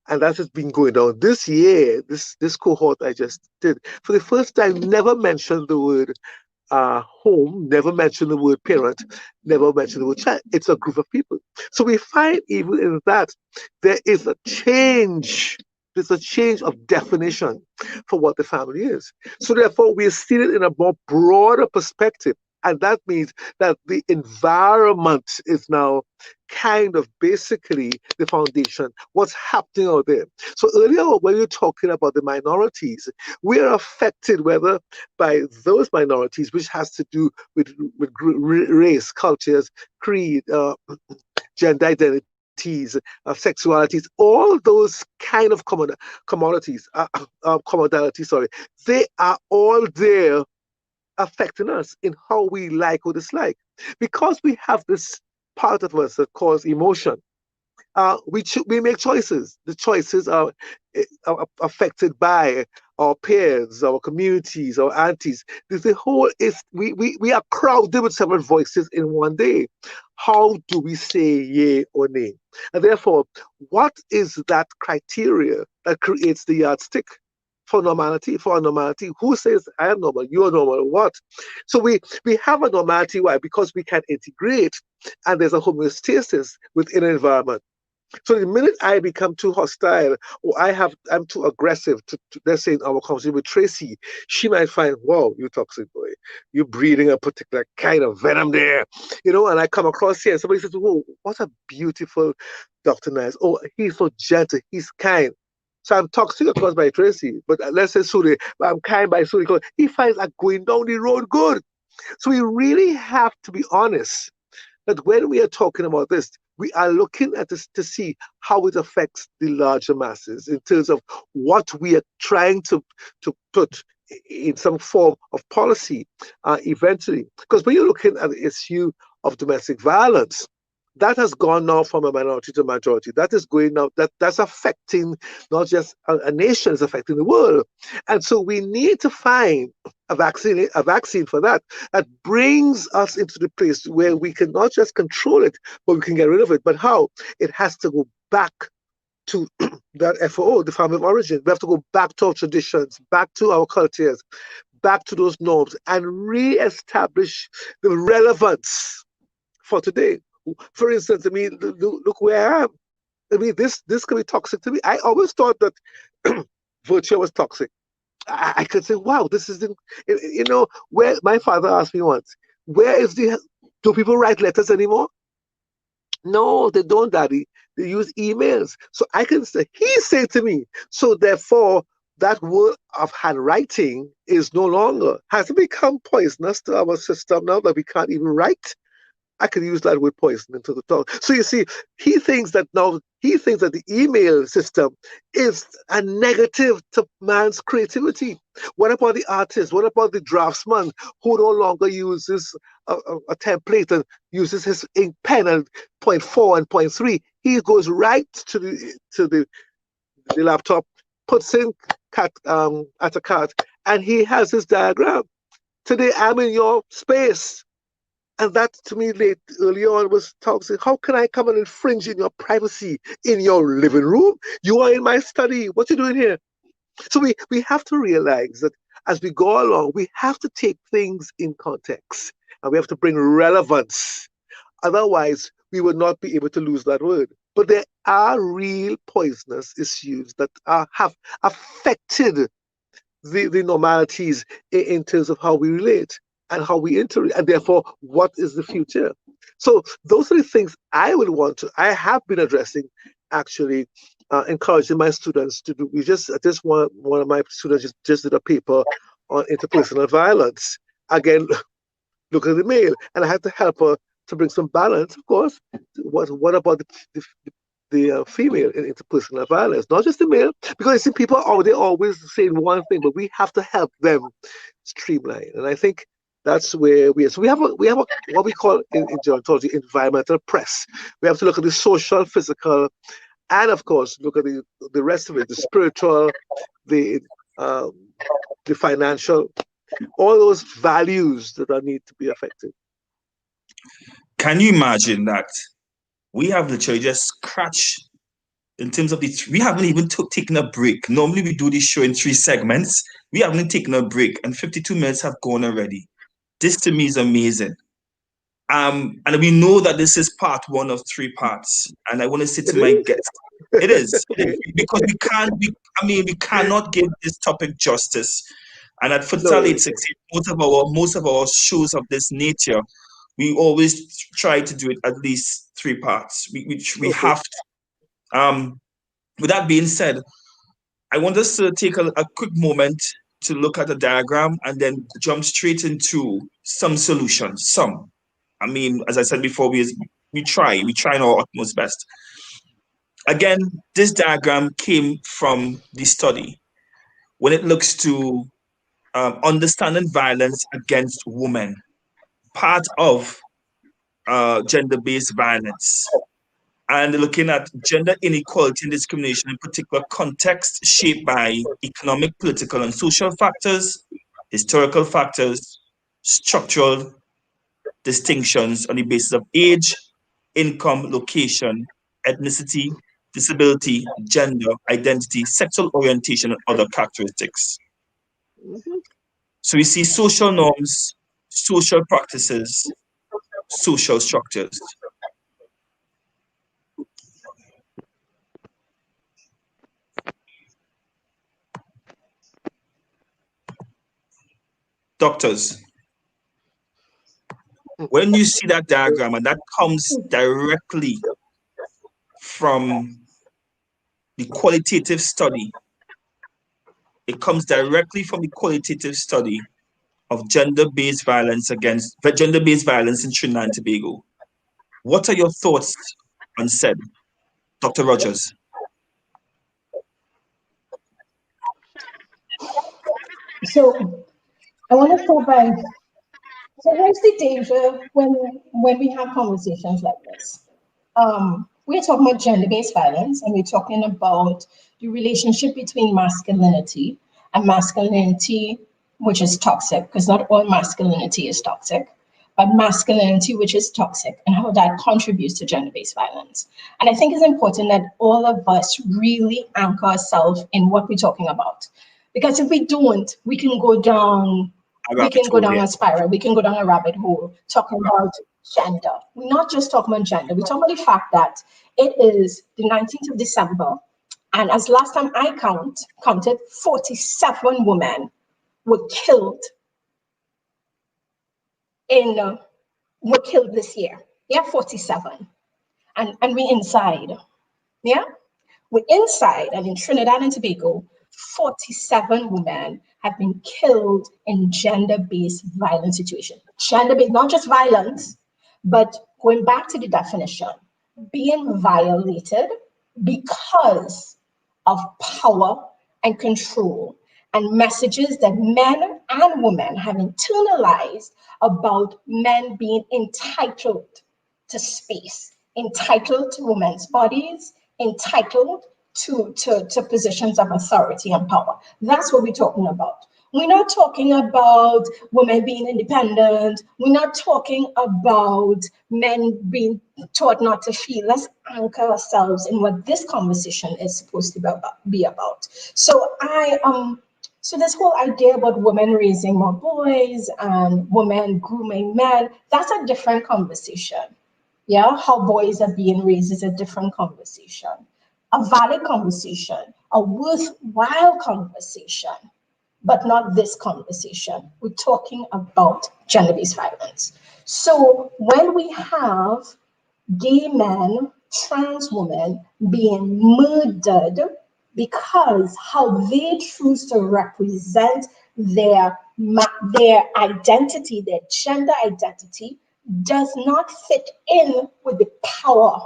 And that has been going on. This year, this cohort I just did, for the first time, never mentioned the word home, never mentioned the word parent, never mentioned the word child. It's a group of people. So we find even in that, there is a change. There's a change of definition for what the family is. So therefore, we're seeing it in a more broader perspective. And that means that the environment is now kind of basically the foundation, what's happening out there. So earlier, when you're talking about the minorities, we're affected whether by those minorities, which has to do with race, cultures, creed, gender identities, sexualities, all those kind of commodities, they are all there affecting us in how we like or dislike. Because we have this part of us that calls emotion, we make choices. The choices are affected by our peers, our communities, our aunties. The whole is we are crowded with several voices in one day. How do we say yay or nay? And therefore, what is that criteria that creates the yardstick for normality? For a normality, who says I am normal, you are normal, what? So we have a normality. Why? Because we can integrate, and there's a homeostasis within an environment. So the minute I become too hostile, or I'm too aggressive, to let's say in our conversation with Tracie, she might find, wow, you toxic boy, you're breeding a particular kind of venom there, and I come across here and somebody says, whoa, what a beautiful Dr. Niles. Oh, he's so gentle, he's kind. So I'm toxic, of course, by Tracie, but let's say Sule, I'm kind by Sule because he finds I'm going down the road good. So we really have to be honest that when we are talking about this, we are looking at this to see how it affects the larger masses in terms of what we are trying to put in some form of policy eventually. Because when you're looking at the issue of domestic violence, that has gone now from a minority to a majority. That is going now, that's affecting not just a nation, it's affecting the world. And so we need to find a vaccine for that brings us into the place where we can not just control it, but we can get rid of it. But how? It has to go back to that FOO, the family of origin. We have to go back to our traditions, back to our cultures, back to those norms, and re-establish the relevance for today. For instance, I mean, look where I am. I mean, this can be toxic to me. I always thought that virtue was toxic. I could say, wow, this is, where my father asked me once, do people write letters anymore? No, they don't, Daddy. They use emails. So I can say, he said to me, so therefore, that word of handwriting is no longer, has become poisonous to our system now that we can't even write. I could use that word poison into the tongue. So you see, he thinks that the email system is a negative to man's creativity. What about the artist? What about the draftsman who no longer uses a template and uses his ink pen and point 4 and point 3? He goes right to the laptop, puts in at a cart, and he has his diagram. Today I'm in your space. And that, to me, early on was toxic. How can I come and infringe in your privacy, in your living room? You are in my study. What are you doing here? So we have to realize that as we go along, we have to take things in context. And we have to bring relevance. Otherwise, we will not be able to lose that word. But there are real poisonous issues that have affected the normalities in terms of how we relate and how we interact, and therefore, what is the future? So those are the things I have been addressing, actually, encouraging my students to do. One of my students just did a paper on interpersonal violence. Again, look at the male, and I had to help her to bring some balance, of course. What about the female in interpersonal violence, not just the male, because you see, people they're always saying one thing, but we have to help them streamline. And I think that's where we are. So we have what we call in gerontology environmental press. We have to look at the social, physical, and of course look at the rest of it, the spiritual, the financial, all those values that need to be affected. Can you imagine that we have literally just scratched in terms of we haven't even taken a break. Normally we do this show in 3 segments. We haven't taken a break, and 52 minutes have gone already. This to me is amazing. And we know that this is part 1 of 3 parts. And I want to say to my guests, it is because we cannot give this topic justice. And at Futsal868, most of our shows of this nature, we always try to do it at least 3 parts. We have to. With that being said, I want us to take a quick moment to look at the diagram and then jump straight into some solutions. I mean, as I said before, we try our utmost best. Again, this diagram came from the study when it looks to understanding violence against women, part of gender-based violence, and looking at gender inequality and discrimination in particular context shaped by economic, political, and social factors, historical factors, structural distinctions on the basis of age, income, location, ethnicity, disability, gender, identity, sexual orientation, and other characteristics. So we see social norms, social practices, social structures. Doctors, when you see that diagram, and that comes directly from the qualitative study, it comes directly from the qualitative study of gender-based violence in Trinidad and Tobago. What are your thoughts on said, Dr. Rogers? So I want to start by, so where's the danger when we have conversations like this? We're talking about gender-based violence, and we're talking about the relationship between masculinity and masculinity, which is toxic, because not all masculinity is toxic. but masculinity, which is toxic, and how that contributes to gender-based violence. And I think it's important that all of us really anchor ourselves in what we're talking about. Because if we don't, we can go down a spiral, we can go down a rabbit hole talking about gender. We're not just talking about gender, we're talking about the fact that it is the 19th of December, and as last time I counted, 47 women were killed this year. Yeah, 47. And we inside. Yeah? We're inside, and in Trinidad and Tobago, 47 women have been killed in gender-based violence situations. Gender-based, not just violence, but going back to the definition, being violated because of power and control and messages that men and women have internalized about men being entitled to space, entitled to women's bodies, entitled to positions of authority and power. That's what we're talking about. We're not talking about women being independent. We're not talking about men being taught not to feel. Let's anchor ourselves in what this conversation is supposed to be about. So so this whole idea about women raising more boys and women grooming men, that's a different conversation. Yeah, how boys are being raised is a different conversation. A valid conversation, a worthwhile conversation, but not this conversation. We're talking about gender-based violence. So when we have gay men, trans women being murdered because how they choose to represent their identity, their gender identity, does not fit in with the power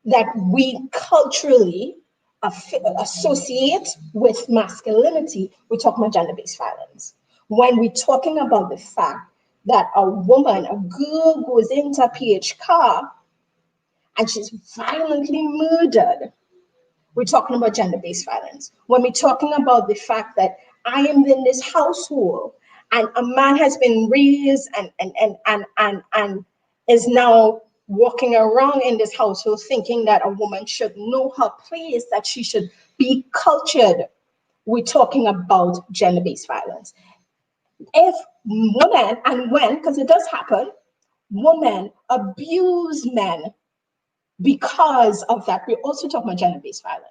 that we culturally associate with masculinity, we're talking about gender-based violence. When we're talking about the fact that a girl goes into a PH car and she's violently murdered, we're talking about gender-based violence. When we're talking about the fact that I am in this household and a man has been raised and is now walking around in this household thinking that a woman should know her place, that she should be cultured, we're talking about gender-based violence. If women, and when, because it does happen, women abuse men because of that, we're also talking about gender-based violence.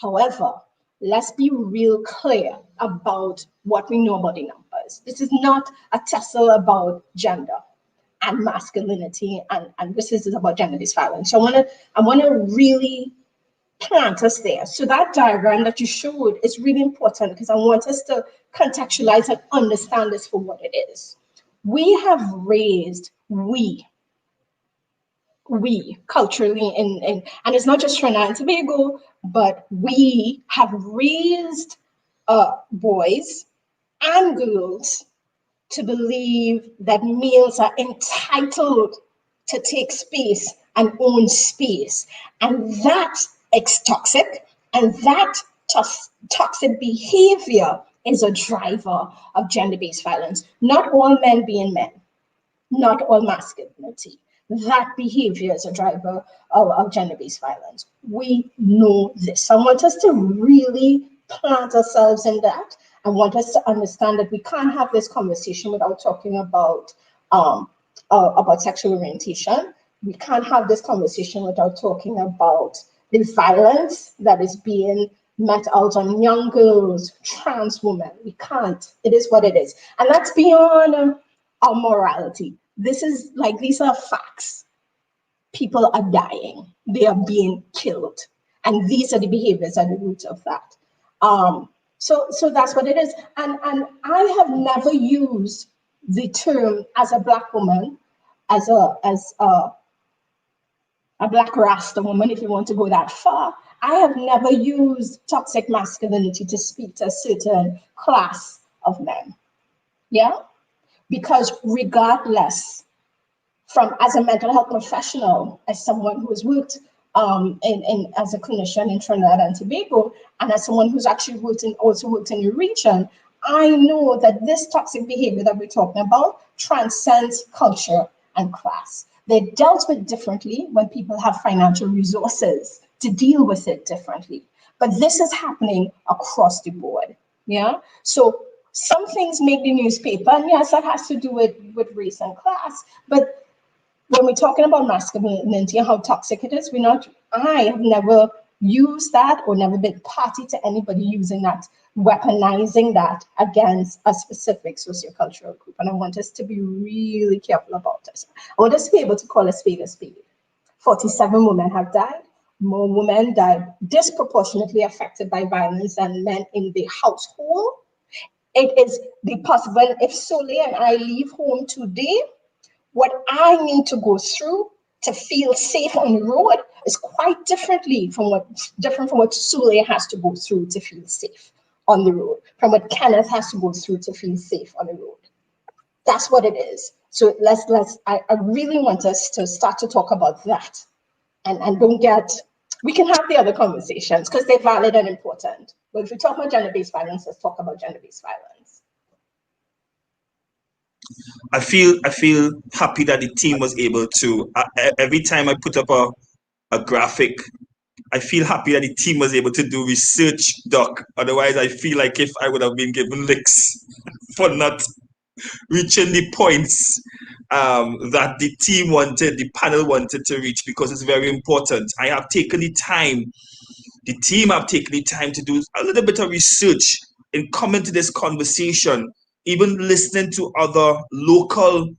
However, let's be real clear about what we know about the numbers. This is not a tussle about gender and masculinity, and this is about gender-based violence. So I wanna really plant us there. So that diagram that you showed is really important because I want us to contextualize and understand this for what it is. We have raised, we culturally, and it's not just Trinidad and Tobago, but we have raised boys and girls to believe that males are entitled to take space and own space. And that is toxic, and that toxic behavior is a driver of gender-based violence. Not all men being men, not all masculinity. That behavior is a driver of gender-based violence. We know this. I want us to really plant ourselves in that. I want us to understand that we can't have this conversation without talking about sexual orientation. We can't have this conversation without talking about the violence that is being met out on young girls, trans women. We can't. It is what it is. And that's beyond our morality. These are facts. People are dying. They are being killed. And these are the behaviors at the root of that. So that's what it is. And I have never used the term as a Black woman, as a Black Rasta woman, if you want to go that far. I have never used toxic masculinity to speak to a certain class of men. Yeah? Because regardless, as a mental health professional, as someone who has worked as a clinician in Trinidad and Tobago, and as someone who's actually also worked in the region, I know that this toxic behavior that we're talking about transcends culture and class. They're dealt with differently when people have financial resources to deal with it differently. But this is happening across the board. Yeah. So some things make the newspaper, and yes, that has to do with race and class. But when we're talking about masculinity and how toxic it is, I have never used that or never been party to anybody using that, weaponizing that against a specific sociocultural group. And I want us to be really careful about this. I want us to be able to call a spade a spade. 47 women have died. More women died disproportionately affected by violence than men in the household. It is the possible, if Sule and I leave home today, what I need to go through to feel safe on the road is quite different from what Sule has to go through to feel safe on the road, from what Kenneth has to go through to feel safe on the road. That's what it is. So I really want us to start to talk about that, and we can have the other conversations because they're valid and important. But if we talk about gender-based violence, let's talk about gender-based violence. I feel happy that the team was able to, every time I put up a graphic, I feel happy that the team was able to do research, Doc. Otherwise, I feel like if I would have been given licks for not reaching the points that the team wanted, the panel wanted to reach, because it's very important. I have taken the time, the team have taken the time to do a little bit of research in coming to this conversation, even listening to other local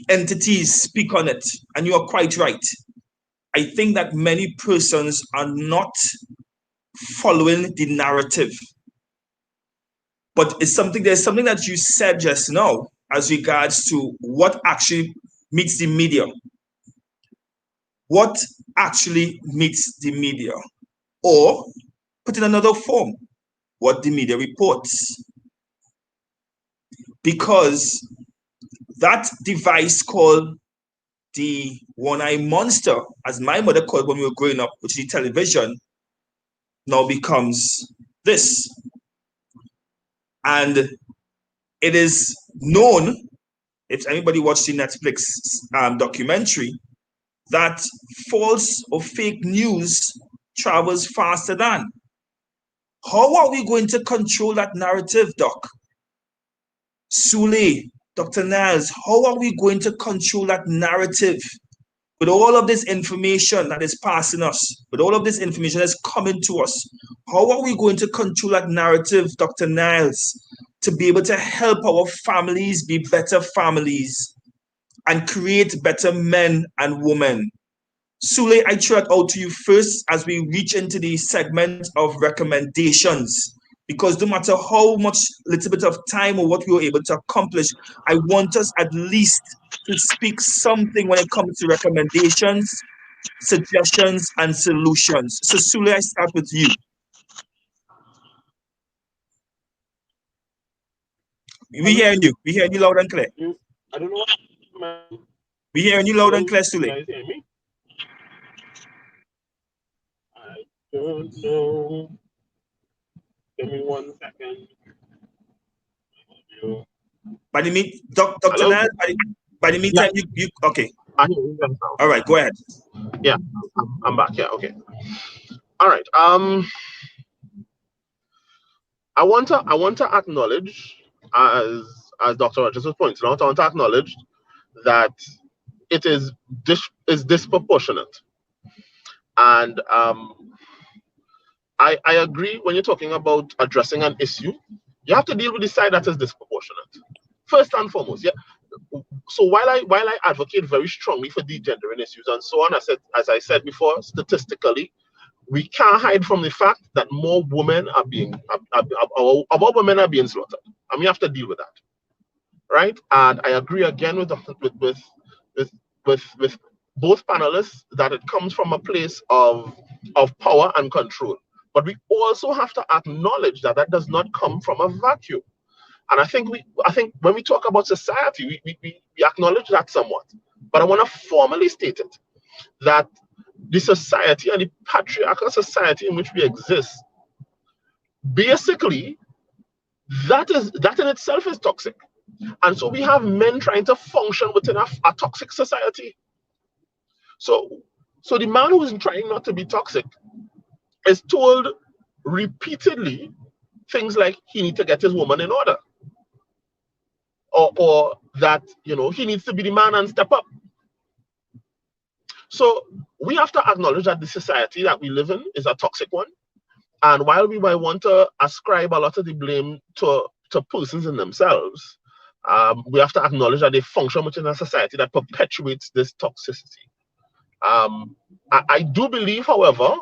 entities speak on it. And you are quite right. I think that many persons are not following the narrative. But there's something that you said just now as regards to what actually meets the media. What actually meets the media? Or, put in another form, what the media reports. Because that device called the one-eye monster, as my mother called when we were growing up, which is the television, now becomes this. And it is known, if anybody watched the Netflix documentary, that false or fake news travels faster than. How are we going to control that narrative, Doc? Sule, Dr. Niles, how are we going to control that narrative with all of this information that is passing us, with all of this information that's coming to us? How are we going to control that narrative, Dr. Niles, to be able to help our families be better families and create better men and women? Sule, I throw it out to you first as we reach into the segment of recommendations, because no matter how much little bit of time or what we were able to accomplish, I want us at least to speak something when it comes to recommendations, suggestions, and solutions. So Sule, I start with you. We hear you. We hear you loud and clear. I don't know what. We hear you loud and clear, Sule. You guys hear me? I don't know. Give me 1 second. By the mean, Dr. Niles, by the meantime, you okay. I hear you guys now. All right, go ahead. Yeah, I'm back. Yeah, okay. All right. I want to acknowledge, as Dr. Rogers was pointing out, I want to acknowledge that it is disproportionate, and I agree when you're talking about addressing an issue, you have to deal with the side that is disproportionate first and foremost. Yeah. So while I advocate very strongly for degendering issues and so on, as I said before, statistically, we can't hide from the fact that more women are being about women are being slaughtered, and we have to deal with that, right? And I agree again with both panelists that it comes from a place of power and control, but we also have to acknowledge that that does not come from a vacuum. And I think when we talk about society, we acknowledge that somewhat, but I want to formally state it that the society and the patriarchal society in which we exist, basically, that in itself is toxic. And so we have men trying to function within a toxic society. So the man who is trying not to be toxic is told repeatedly things like he needs to get his woman in order, or that, you know, he needs to be the man and step up. So we have to acknowledge that the society that we live in is a toxic one. And while we might want to ascribe a lot of the blame to persons in themselves, we have to acknowledge that they function within a society that perpetuates this toxicity. I do believe, however,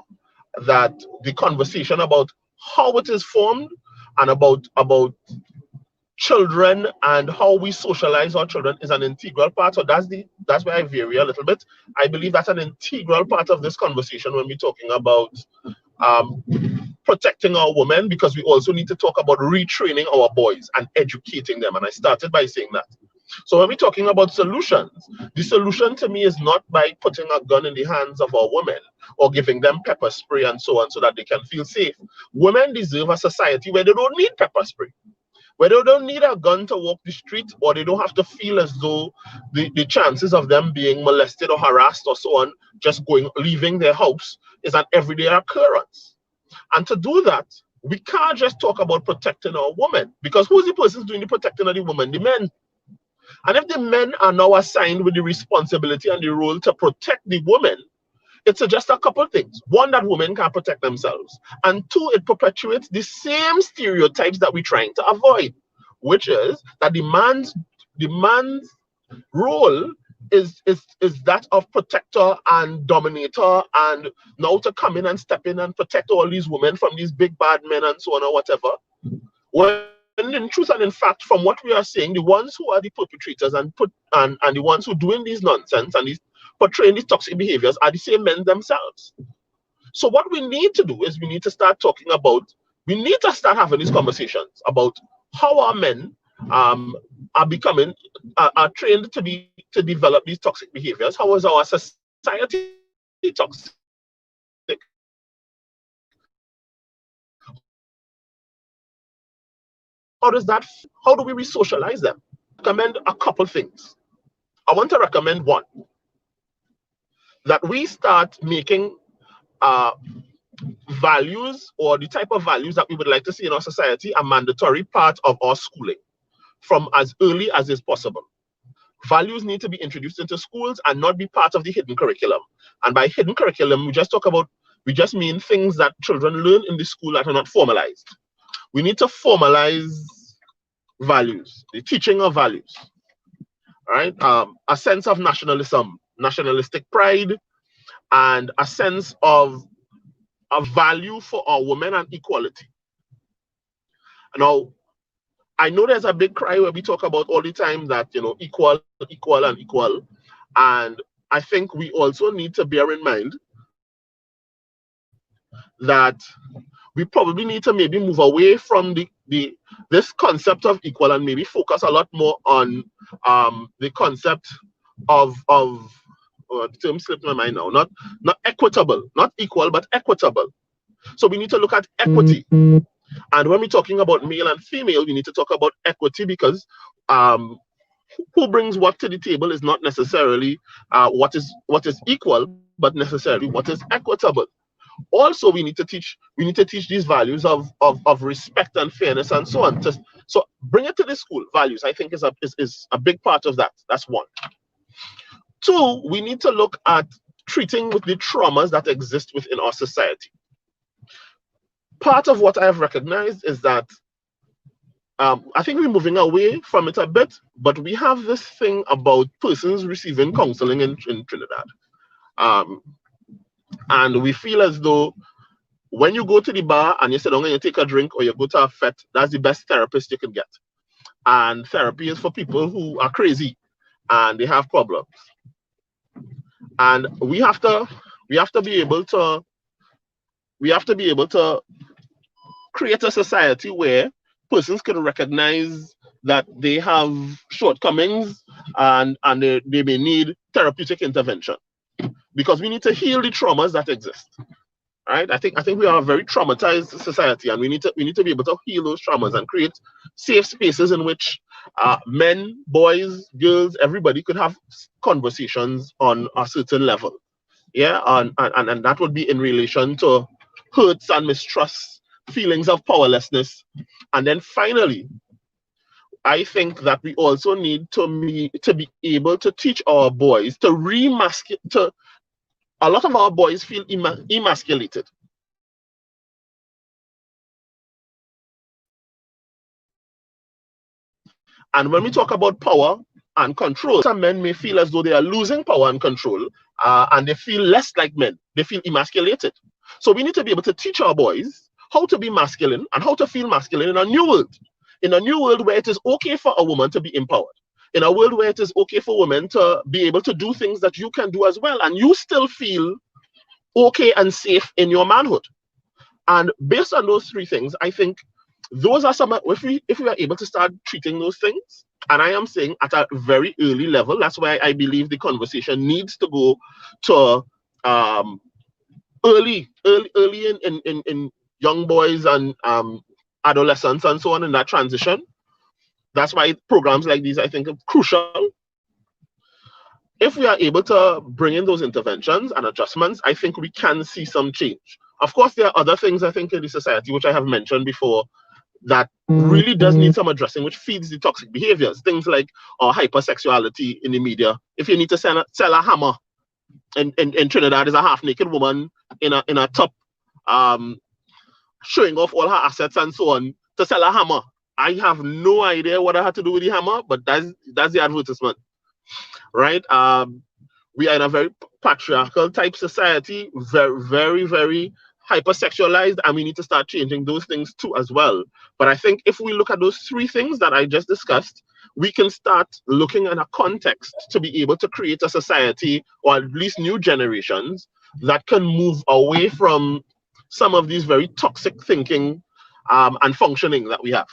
that the conversation about how it is formed and about children and how we socialize our children is an integral part. So that's where I vary a little bit. I believe that's an integral part of this conversation when we're talking about protecting our women, because we also need to talk about retraining our boys and educating them. And I started by saying that. So when we're talking about solutions, the solution to me is not by putting a gun in the hands of our women or giving them pepper spray and so on so that they can feel safe. Women deserve a society where they don't need pepper spray, where they don't need a gun to walk the street, or they don't have to feel as though the chances of them being molested or harassed or so on, just leaving their house, is an everyday occurrence. And to do that, we can't just talk about protecting our women, because who's the person doing the protecting of the women? The men. And if the men are now assigned with the responsibility and the role to protect the women, it suggests a couple of things. One, that women can't protect themselves. And two, it perpetuates the same stereotypes that we're trying to avoid, which is that the man's role is that of protector and dominator, and now to come in and step in and protect all these women from these big bad men and so on or whatever. When in truth and in fact, from what we are saying, the ones who are the perpetrators and the ones who are doing these nonsense and these portraying these toxic behaviors are the same men themselves. So what we need to do is we need to start having these conversations about how our men are trained to develop these toxic behaviors. How is our society toxic? How do we re-socialize them? I recommend a couple things. I want to recommend one, that we start making values, or the type of values that we would like to see in our society, a mandatory part of our schooling from as early as is possible. Values need to be introduced into schools and not be part of the hidden curriculum. And by hidden curriculum, we just mean things that children learn in the school that are not formalized. We need to formalize values, the teaching of values, all right? A sense of nationalism, nationalistic pride, and a sense of a value for our women and equality. Now, I know there's a big cry where we talk about all the time that, you know, equal, and equal. And I think we also need to bear in mind that we probably need to maybe move away from this concept of equal and maybe focus a lot more on the concept of the term slipped my mind now, not equitable, not equal, but equitable. So we need to look at equity. And when we're talking about male and female, we need to talk about equity, because who brings what to the table is not necessarily what is equal, but necessarily what is equitable. Also, we need to teach these values of respect and fairness and so on. So bring it to the school. Values, I think, is a big part of that. That's one. Two, we need to look at treating with the traumas that exist within our society. Part of what I have recognized is that I think we're moving away from it a bit, but we have this thing about persons receiving counseling in Trinidad. And we feel as though when you go to the bar and you sit down and you take a drink, or you go to a fete, that's the best therapist you can get. And therapy is for people who are crazy and they have problems. And we have to be able to create a society where persons can recognize that they have shortcomings and they may need therapeutic intervention, because we need to heal the traumas that exist. right? I think we are a very traumatized society, and we need to be able to heal those traumas and create safe spaces in which men, boys, girls, everybody could have conversations on a certain level. Yeah, and that would be in relation to hurts and mistrust, feelings of powerlessness, and then finally, I think that we also need to be able to teach our boys to a lot of our boys feel emasculated. And when we talk about power and control, some men may feel as though they are losing power and control, and they feel less like men. They feel emasculated. So we need to be able to teach our boys how to be masculine and how to feel masculine in a new world. In a new world where it is okay for a woman to be empowered. In a world where it is okay for women to be able to do things that you can do as well, and you still feel okay and safe in your manhood. And based on those three things, I think those are some, if we are able to start treating those things, and I am saying at a very early level, that's why I believe the conversation needs to go to early in young boys and adolescents and so on in that transition. That's why programs like these, I think, are crucial. If we are able to bring in those interventions and adjustments, I think we can see some change. Of course, there are other things, I think, in the society, which I have mentioned before, that really does need some addressing, which feeds the toxic behaviors. Things like hypersexuality in the media. If you need to sell a hammer in Trinidad, there's a half-naked woman in a top showing off all her assets and so on to sell a hammer. I have no idea what I had to do with the hammer, but that's the advertisement, right? We are in a very patriarchal type society, very, very, very hypersexualized, and we need to start changing those things too as well. But I think if we look at those three things that I just discussed, we can start looking at a context to be able to create a society, or at least new generations, that can move away from some of these very toxic thinking and functioning that we have.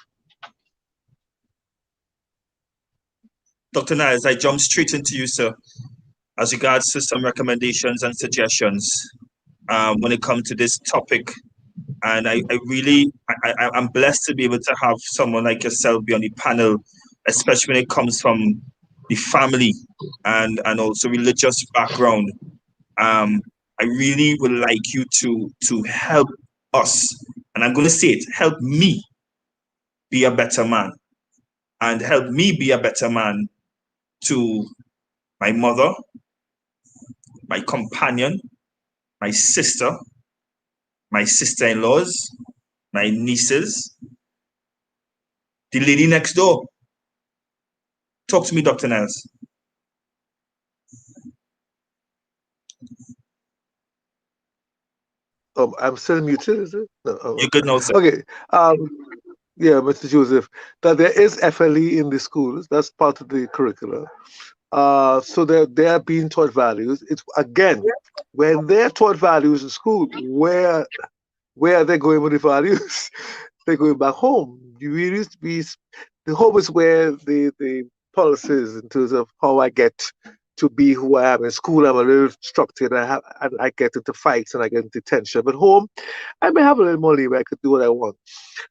Dr. Niles, I jump straight into you, sir, as regards to some recommendations and suggestions when it comes to this topic. And I'm blessed to be able to have someone like yourself be on the panel, especially when it comes from the family and also religious background. I really would like you to help us, and I'm going to say it, help me be a better man, and help me be a better man to my mother, my companion, my sister, my sister-in-laws, my nieces, the lady next door. Talk to me, Dr. Niles. I'm still muted, is it? No, You're good now, sir. Okay. Yeah, Mr. Joseph, that there is FLE in the schools. That's part of the curricula. So they are being taught values. It's again, when they're taught values in school, where are they going with the values? They're going back home. The home is where the policies in terms of how I get to be who I am. In school, I'm a little structured. I get into fights and I get into tension. But home, I may have a little more leeway. I could do what I want.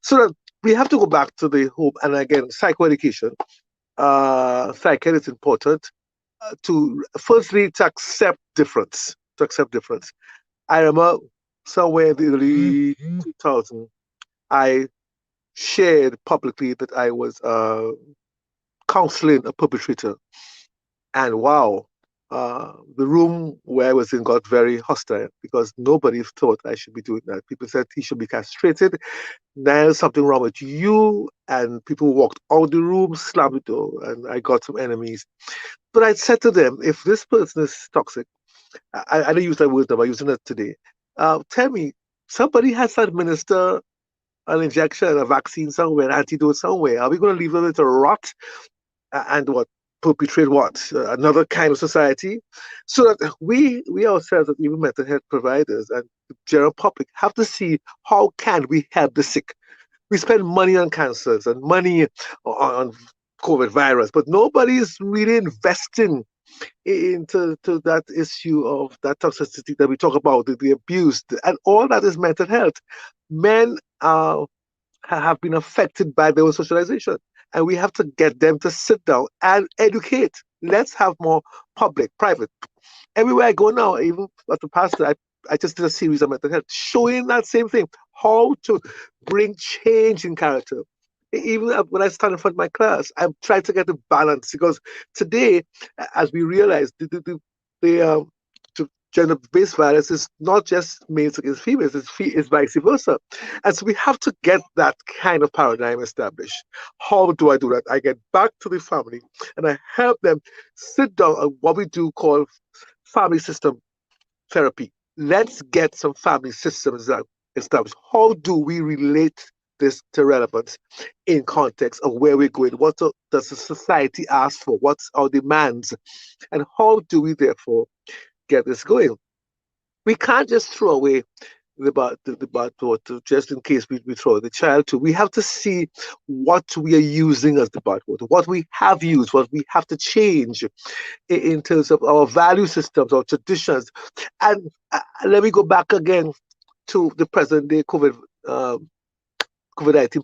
So that we have to go back to the home. And again, psychoeducation. Psyche is important to firstly to accept difference. I remember somewhere in the early 2000s, I shared publicly that I was counseling a perpetrator. And wow, the room where I was in got very hostile because nobody thought I should be doing that. People said he should be castrated. There's something wrong with you. And people walked out the room, slammed the door, and I got some enemies. But I said to them, if this person is toxic, I don't use that word, but I'm using it today. Tell me, somebody has to administer an injection, a vaccine somewhere, an antidote somewhere. Are we going to leave them to rot and what? Perpetrate what? Another kind of society? So that we ourselves, as even mental health providers and the general public, have to see how can we help the sick. We spend money on cancers and money on COVID virus, but nobody is really investing into to that issue of that toxicity that we talk about, the abuse, and all that is mental health. Men have been affected by their own socialization, and we have to get them to sit down and educate. Let's have more public, private. Everywhere I go now, even as a pastor, I just did a series on mental health, showing that same thing, how to bring change in character. Even when I stand in front of my class, I'm trying to get the balance, because today, as we realize, the gender-based violence is not just males against females, it's vice versa. And so we have to get that kind of paradigm established. How do I do that? I get back to the family and I help them sit down on what we do call family system therapy. Let's get some family systems established. How do we relate this to relevance in context of where we're going? What does the society ask for? What's our demands? And how do we therefore get this going? We can't just throw away the bathwater just in case we throw the child too. We have to see what we are using as the bathwater, what we have used, what we have to change in terms of our value systems, our traditions. And let me go back again to the present day COVID-19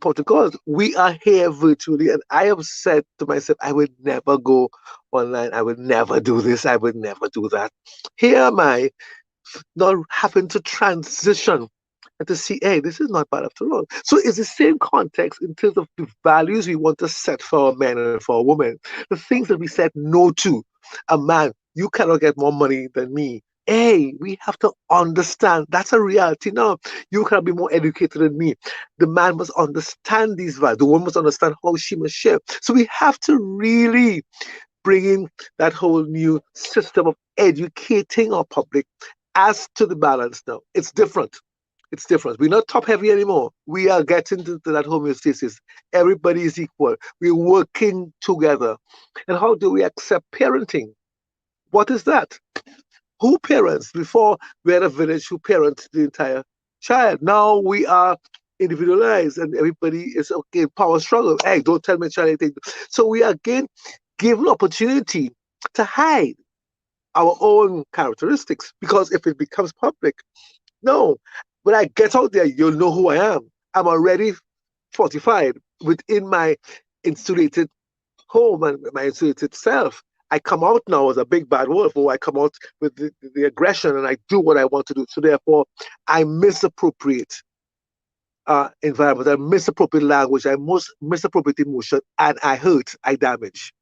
protocols. We are here virtually, and I have said to myself, I would never go online. I would never do this. I would never do that. Here am I, not having to transition and to see, hey, this is not bad after all. So it's the same context in terms of the values we want to set for our men and for our women. The things that we said no to. A man, you cannot get more money than me. Hey, we have to understand that's a reality now. You cannot be more educated than me. The man must understand these values. The woman must understand how she must share. So we have to really bring in that whole new system of educating our public as to the balance now. It's different. It's different. We're not top heavy anymore. We are getting to that homeostasis. Everybody is equal. We're working together. And how do we accept parenting? What is that? Who parents? Before we had a village who parents the entire child. Now we are individualized and everybody is okay, power struggle. Hey, don't tell my child anything. So we are again given opportunity to hide our own characteristics, because if it becomes public, no, when I get out there, you'll know who I am. I'm already fortified within my insulated home and my insulated self. I come out now as a big bad wolf, or I come out with the aggression and I do what I want to do. So therefore, I misappropriate environment, I misappropriate language, I misappropriate emotion, and I hurt, I damage.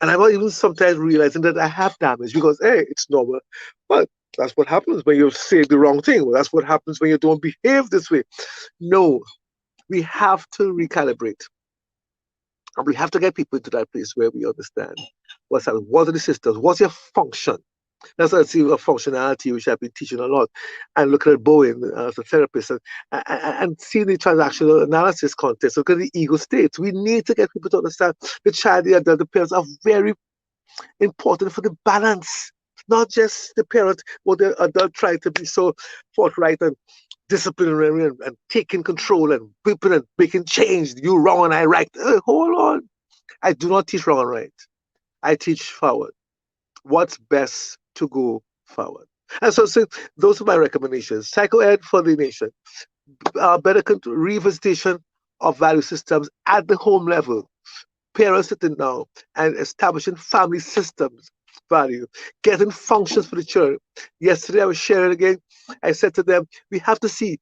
And I'm not even sometimes realizing that I have damage, because, hey, it's normal. But that's what happens when you say the wrong thing. Well, that's what happens when you don't behave this way. No, we have to recalibrate. And we have to get people into that place where we understand what's happening. What are the systems? What's your function? That's why I see a functionality, which I've been teaching a lot, and looking at Bowen as a therapist and seeing the transactional analysis context. Look at the ego states. We need to get people to understand the child, the adult, the parents are very important for the balance. Not just the parent or the adult trying to be so forthright and disciplinary and taking control and whipping and making change. You wrong and I right. Hold on. I do not teach wrong and right. I teach forward. What's best to go forward? And so those are my recommendations. Psycho-ed for the nation. Better revisitation of value systems at the home level. Parents sitting down and establishing family systems value, getting functions for the children. Yesterday I was sharing again. I said to them, we have to see,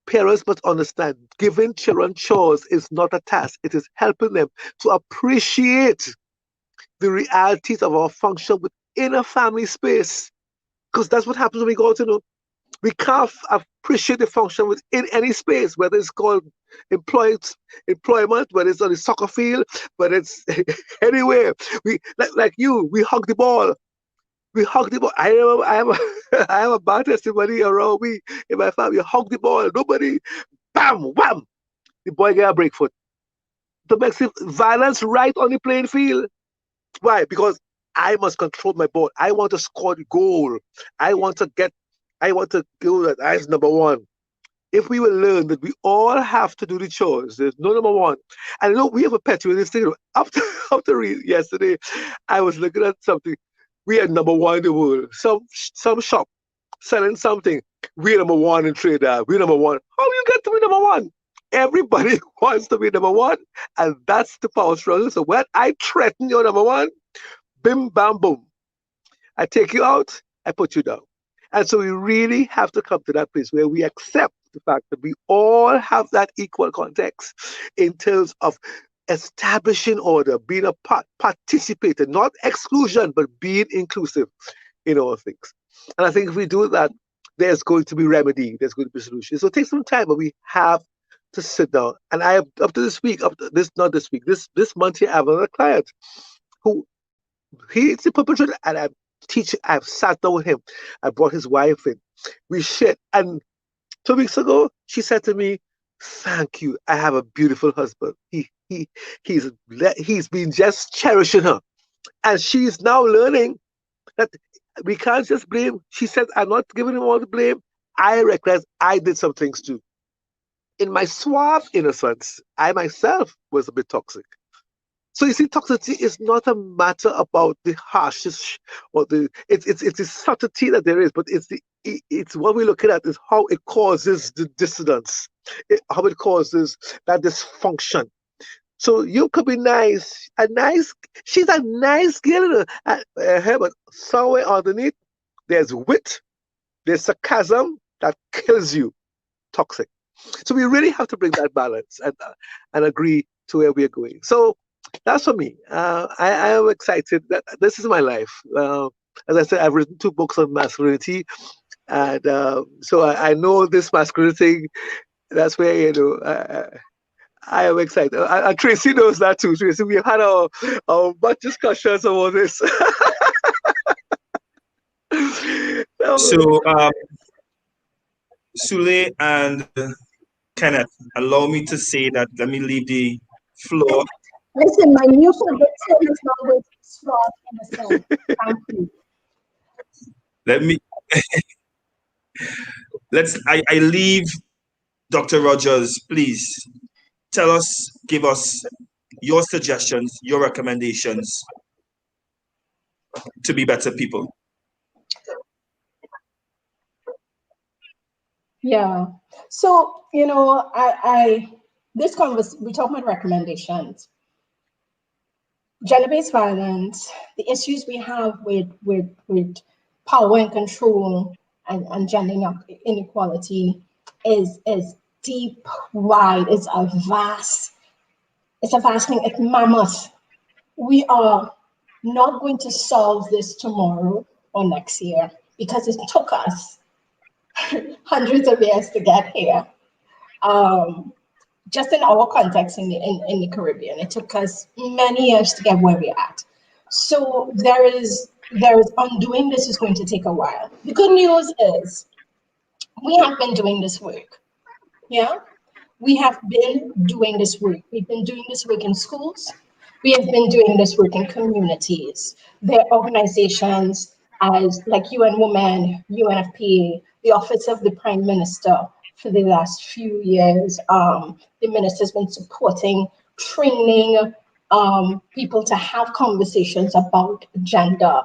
parents must understand, giving children chores is not a task. It is helping them to appreciate the realities of our function within a family space. Because that's what happens when we go out, we can't appreciate the function within any space, whether it's called employment, whether it's on the soccer field, whether it's anywhere. We like you, we hug the ball. We hug the ball. I have a bad testimony around me in my family. You hug the ball, nobody, bam, wham, the boy get a break foot. Domestic violence right on the playing field. Why? Because I must control my ball. I want to score the goal. I want to go that as number one. If we will learn that we all have to do the chores, there's no number one. And we have a pet with this thing. After yesterday, I was looking at something. we are number one in the world. Some shop selling something, we're number one in Trinidad. We're number one. How you get to be number one? Everybody wants to be number one, and that's the power struggle. So when I threaten your number one, bim, bam, boom. I take you out, I put you down. And so we really have to come to that place where we accept the fact that we all have that equal context in terms of establishing order, being a participator, not exclusion, but being inclusive in all things. And I think if we do that, there's going to be remedy, there's going to be solutions. So it takes some time, but we have to sit down. And I have, up to this week, this month here, I have another client who, he's the perpetrator, and I've sat down with him. I brought his wife in. We shared. And 2 weeks ago, she said to me, thank you. I have a beautiful husband. He's been just cherishing her. And she's now learning that we can't just blame. She said, I'm not giving him all the blame. I recognize I did some things too. In my suave innocence, I myself was a bit toxic. So you see, toxicity is not a matter about the harshness or it's the subtlety that there is, but it's what we're looking at is how it causes the dissonance, how it causes that dysfunction. So you could be she's a nice girl, but somewhere underneath there's wit, there's sarcasm that kills you, toxic. So we really have to bring that balance and agree to where we're going. So that's for me. I am excited that this is my life. As I said, I've written 2 books on masculinity, and so I know this masculinity thing. That's where I am excited. And Tracie knows that too. Tracie, we have had a much discussions about this. So, Sule and Kenneth, allow me to say that. Let me leave the floor. Listen, my new favorite term is not going to be strong in a sense. Thank you. Let me. I leave Dr. Rogers, please give us your suggestions, your recommendations to be better people. Yeah. So, this conversation, we talk about recommendations. Gender-based violence, the issues we have with power and control and gender inequality is deep, wide. It's a vast thing. It's mammoth. We are not going to solve this tomorrow or next year because it took us hundreds of years to get here. Just in our context in the Caribbean, it took us many years to get where we're at. So there is undoing this is going to take a while. The good news is we have been doing this work. Yeah, we have been doing this work. We've been doing this work in schools. We have been doing this work in communities. There are organizations as like UN Women, UNFPA, the Office of the Prime Minister. For the last few years, the minister's been supporting, training people to have conversations about gender.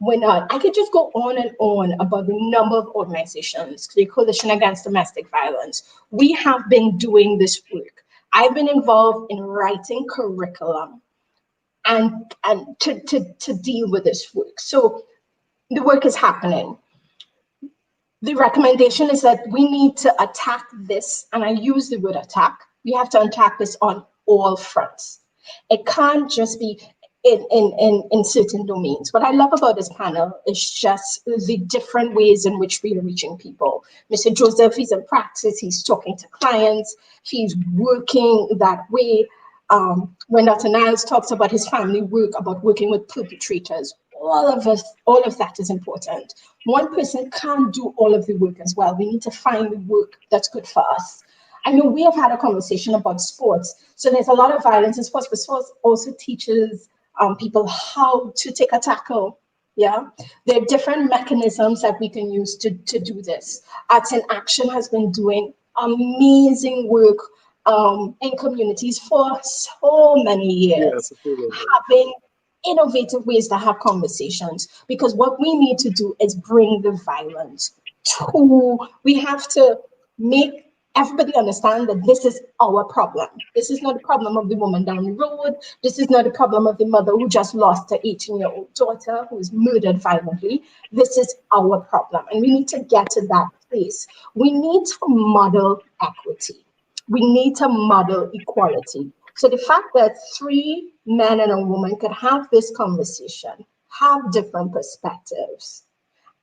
I could just go on and on about the number of organizations, the Coalition Against Domestic Violence. We have been doing this work. I've been involved in writing curriculum and to deal with this work. So the work is happening. The recommendation is that we need to attack this, and I use the word attack. We have to attack this on all fronts. It can't just be in certain domains. What I love about this panel is just the different ways in which we are reaching people. Mr. Joseph, he's in practice, he's talking to clients, he's working that way. When Dr. Niles talks about his family work, about working with perpetrators, all of that is important. One person can't do all of the work as well. We need to find the work that's good for us. I know we have had a conversation about sports. So there's a lot of violence in sports, but sports also teaches people how to take a tackle. Yeah, there are different mechanisms that we can use to do this. Arts in Action has been doing amazing work in communities for so many years, having innovative ways to have conversations, because what we need to do is bring the violence to, we have to make everybody understand that this is our problem. This is not the problem of the woman down the road. This is not the problem of the mother who just lost her 18-year-old daughter who was murdered violently. This is our problem. And we need to get to that place. We need to model equity. We need to model equality. So the fact that 3 men and a woman could have this conversation, have different perspectives,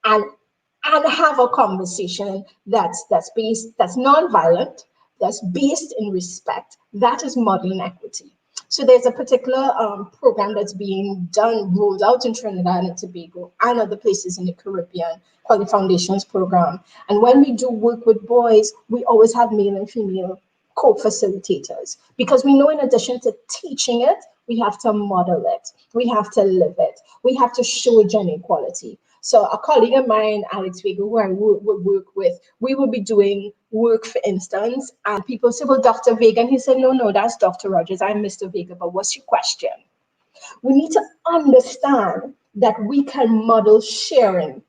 and have a conversation that's non-violent, that's based in respect, that is modeling equity. So there's a particular program that's being rolled out in Trinidad and Tobago and other places in the Caribbean called the Foundations Program. And when we do work with boys, we always have male and female co-facilitators, because we know in addition to teaching it, we have to model it, we have to live it, we have to show gender equality. So a colleague of mine, Alex Vega, who I would work with, we would be doing work, for instance, and people say, well, Dr. Vega, and he said, no, that's Dr. Rogers, I'm Mr. Vega, but what's your question? We need to understand that we can model sharing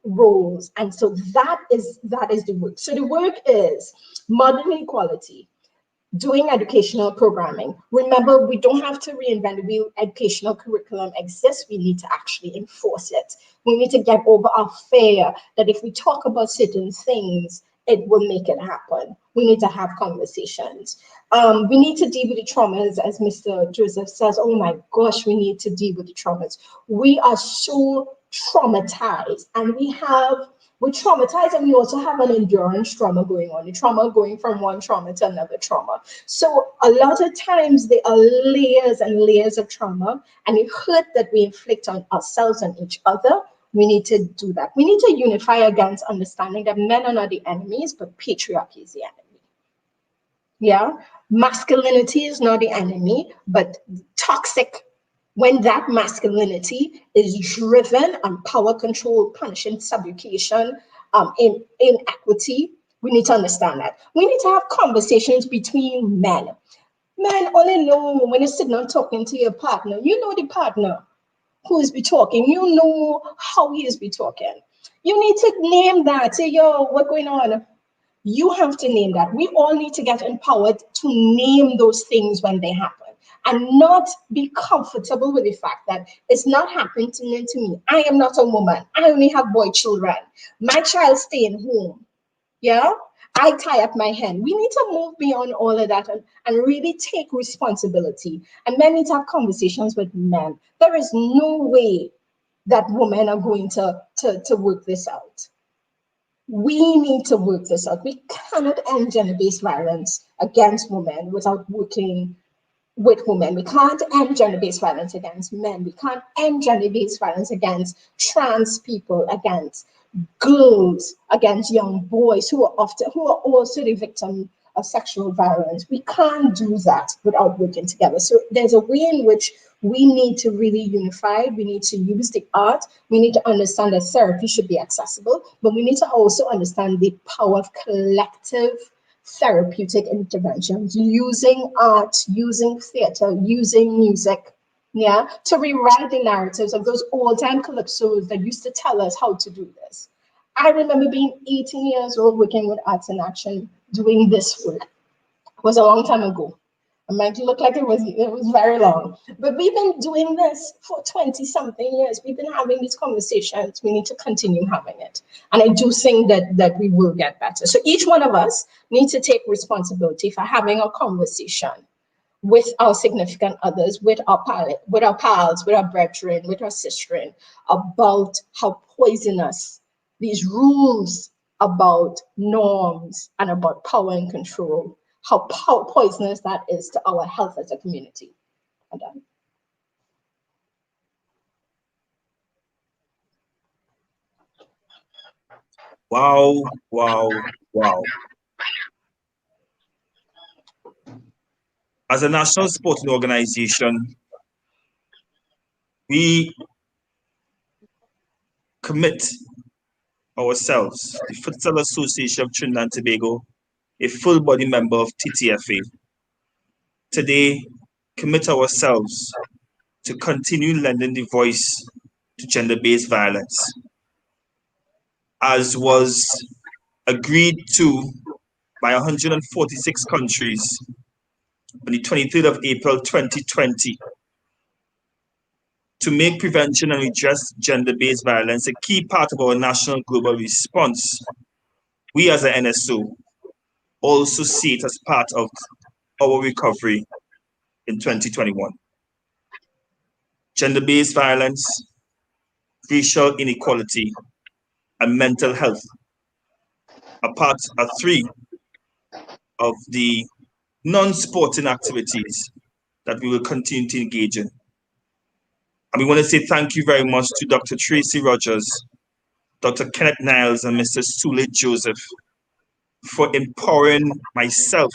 roles, and so that is the work. So the work is modeling equality, doing educational programming. Remember, we don't have to reinvent the wheel. Educational curriculum exists. We need to actually enforce it. We need to get over our fear that if we talk about certain things, it will make it happen. We need to have conversations. We need to deal with the traumas, as Mr. Joseph says. Oh my gosh, we need to deal with the traumas. We are so traumatized, and we're traumatized, and we also have an endurance trauma going on, the trauma going from one trauma to another trauma. So a lot of times there are layers and layers of trauma, and the hurt that we inflict on ourselves and each other, we need to do that. We need to unify against understanding that men are not the enemies, but patriarchy is the enemy. Yeah, masculinity is not the enemy, but toxic. When that masculinity is driven on power control, punishing, subjugation, inequity, we need to understand that. We need to have conversations between men. Men only know when you're sitting and talking to your partner, you know the partner who is be talking, you know how he is be talking. You need to name that, say, yo, what's going on? You have to name that. We all need to get empowered to name those things when they happen, and not be comfortable with the fact that it's not happening to me. I am not a woman. I only have boy children. My child staying home. Yeah, I tie up my hand. We need to move beyond all of that and really take responsibility. And men need to have conversations with men. There is no way that women are going to work this out. We need to work this out. We cannot end gender-based violence against women without working with women. We can't end gender-based violence against men. We can't end gender-based violence against trans people, against girls, against young boys who are also the victim of sexual violence. We can't do that without working together. So there's a way in which we need to really unify. We need to use the art. We need to understand that therapy should be accessible, but we need to also understand the power of collective therapeutic interventions, using art, using theater, using music, yeah, to rewrite the narratives of those old-time calypsos that used to tell us how to do this. I remember being 18 years old working with Arts in Action, doing this work. It was a long time ago. It might look like it was very long, but we've been doing this for 20-something years. We've been having these conversations. We need to continue having it. And I do think that we will get better. So each one of us needs to take responsibility for having a conversation with our significant others, with our pals, with our brethren, with our sistren, about how poisonous these rules about norms and about power and control, how poisonous that is to our health as a community. I'm done. Wow, wow, wow. As a national sporting organization, we commit ourselves, the Futsal Association of Trinidad and Tobago, a full-body member of TTFA, today commit ourselves to continue lending the voice to gender-based violence, as was agreed to by 146 countries on the 23rd of April 2020, to make prevention and redress gender-based violence a key part of our national global response. We as an NSO also see it as part of our recovery in 2021. Gender-based violence, racial inequality, and mental health are three of the non-sporting activities that we will continue to engage in. And we want to say thank you very much to Dr. Tracie Rogers, Dr. Kenneth Niles, and Mr. Sule Joseph for empowering myself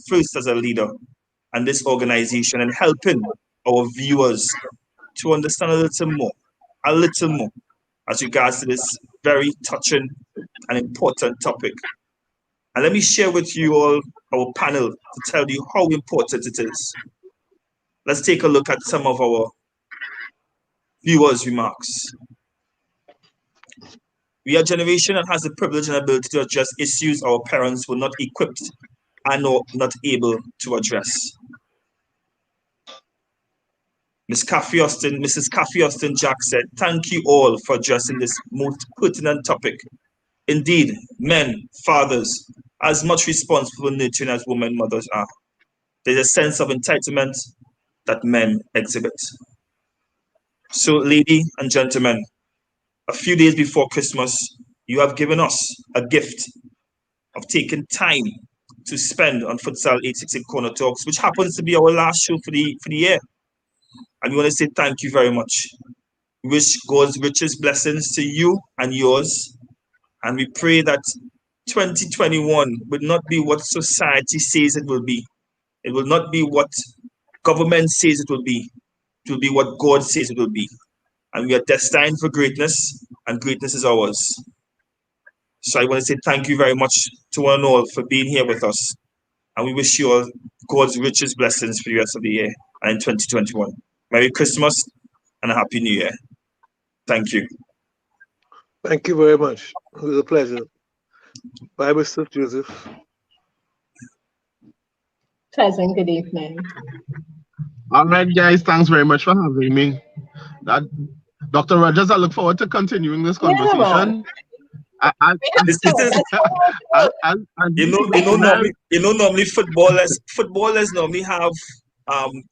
first as a leader and this organization, and helping our viewers to understand a little more as regards to this very touching and important topic. And let me share with you all our panel to tell you how important it is. Let's take a look at some of our viewers' remarks. We are a generation that has the privilege and ability to address issues our parents were not equipped and or not able to address. Mrs. Kathy Austin Jack said, "Thank you all for addressing this most pertinent topic. Indeed, men, fathers, are as much responsible for nurturing as women mothers are. There's a sense of entitlement that men exhibit." So, ladies and gentlemen, a few days before Christmas, you have given us a gift of taking time to spend on Futsal868 Corner Talks, which happens to be our last show for the year. And we want to say thank you very much. We wish God's richest blessings to you and yours. And we pray that 2021 will not be what society says it will be. It will not be what government says it will be. It will be what God says it will be. And we are destined for greatness, and greatness is ours. So I want to say thank you very much to one and all for being here with us. And we wish you all God's richest blessings for the rest of the year and in 2021. Merry Christmas and a Happy New Year. Thank you. Thank you very much. It was a pleasure. Bye, Mr. Joseph. Pleasant good evening. All right, guys. Thanks very much for having me. Dr. Rogers, I look forward to continuing this conversation. Normally footballers normally have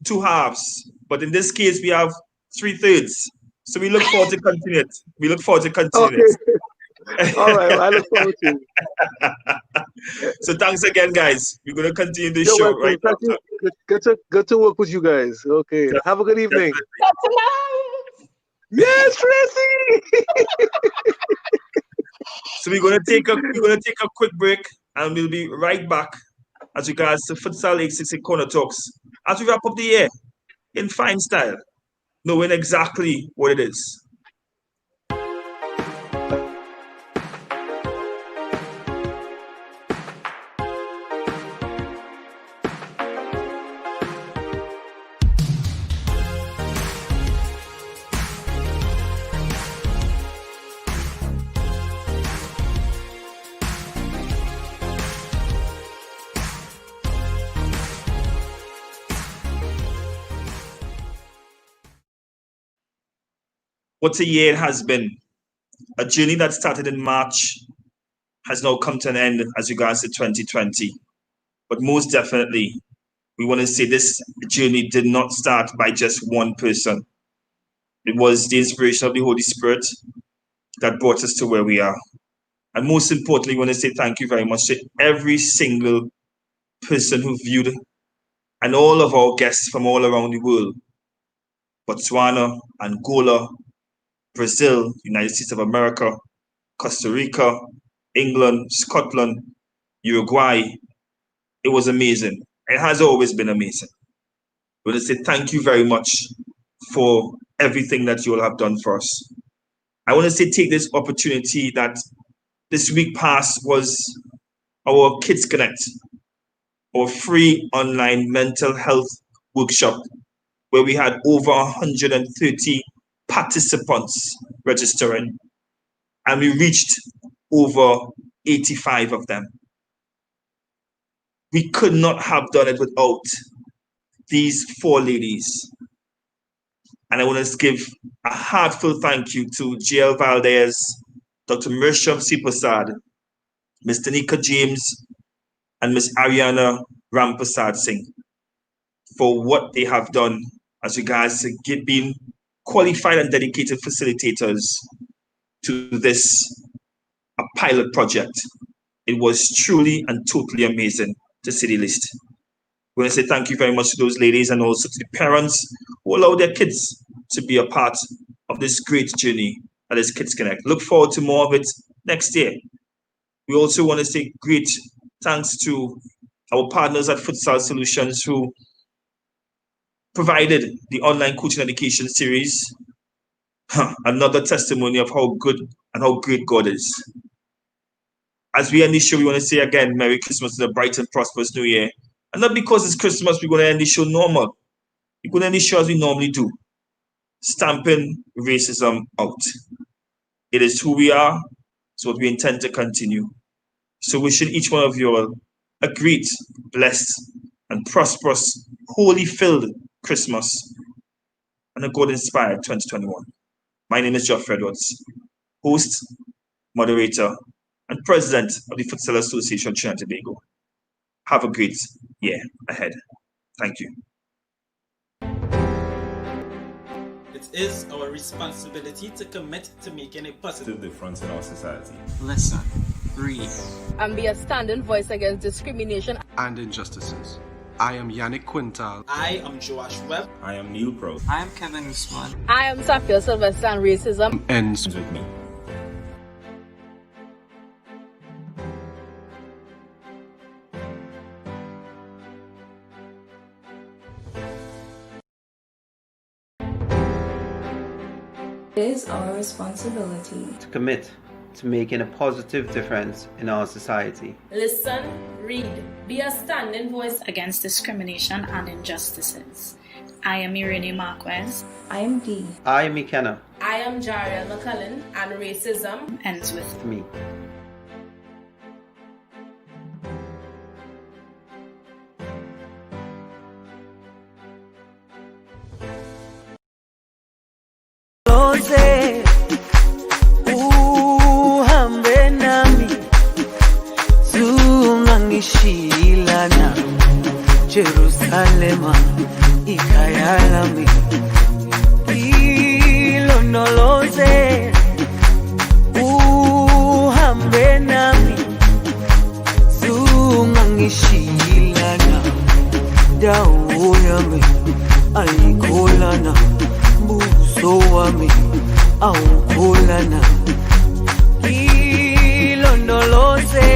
two halves, but in this case we have 3/3. So we look forward to continue it. All right, well, I look forward to it. So thanks again, guys. We're going to continue this show right now. Good to work with you guys. Okay, yeah. Have a good evening. Yes, Tracie. So we're gonna take a quick break, and we'll be right back as regards to Futsal868 Corner Talks as we wrap up the year in fine style, knowing exactly what it is. What a year it has been. A journey that started in March has now come to an end as regards to 2020. But most definitely, we want to say this journey did not start by just one person. It was the inspiration of the Holy Spirit that brought us to where we are. And most importantly, we want to say thank you very much to every single person who viewed, and all of our guests from all around the world. Botswana, Angola, Brazil, United States of America, Costa Rica, England, Scotland, Uruguay. It was amazing. It has always been amazing. We want to say thank you very much for everything that you all have done for us. I want to say take this opportunity that this week past was our Kids Connect, our free online mental health workshop where we had over 130 participants registering, and we reached over 85 of them. We could not have done it without these 4 ladies. And I want to give a heartfelt thank you to J.L. Valdez, Dr. Mersham C. Prasad, Ms. Tanika James, and Ms. Ariana Rampasad Singh for what they have done as regards to being qualified and dedicated facilitators to this a pilot project. It was truly and totally amazing, to say the least. We want to say thank you very much to those ladies and also to the parents who allow their kids to be a part of this great journey that is Kids Connect. Look forward to more of it next year. We also want to say great thanks to our partners at Futsal Solutions who provided the online coaching education series. Another testimony of how good and how great God is. As we end this show, we want to say again, Merry Christmas and a bright and prosperous New Year. And not because it's Christmas, we're going to end this show normal. We're going to end this show as we normally do, stamping racism out. It is who we are. It's what we intend to continue. So wishing each one of you all a great, blessed, and prosperous, holy-filled Christmas and a God-inspired 2021. My name is Geoffrey Edwards, host, moderator, and president of the Futsal Association Trinidad Tobago. Have a great year ahead. Thank you. It is our responsibility to commit to making a positive difference in our society. Listen, read, and be a standing voice against discrimination and injustices. I am Yannick Quintal. I am Joash Webb. I am Neil Pro. I am Kevin Usman. I am Safia Sylvester, and racism ends with me. It is our responsibility to commit to making a positive difference in our society. Listen, read, be a standing voice against discrimination and injustices. I am Irene Marquez. I am Dee. I am McKenna. I am Jariel McCullen, and racism ends with me. Shilana Jerusalema ikayalami ilonoloze uhambe nami zungangishilana dawo yami ayikholana buso wami awukholana ilondoloze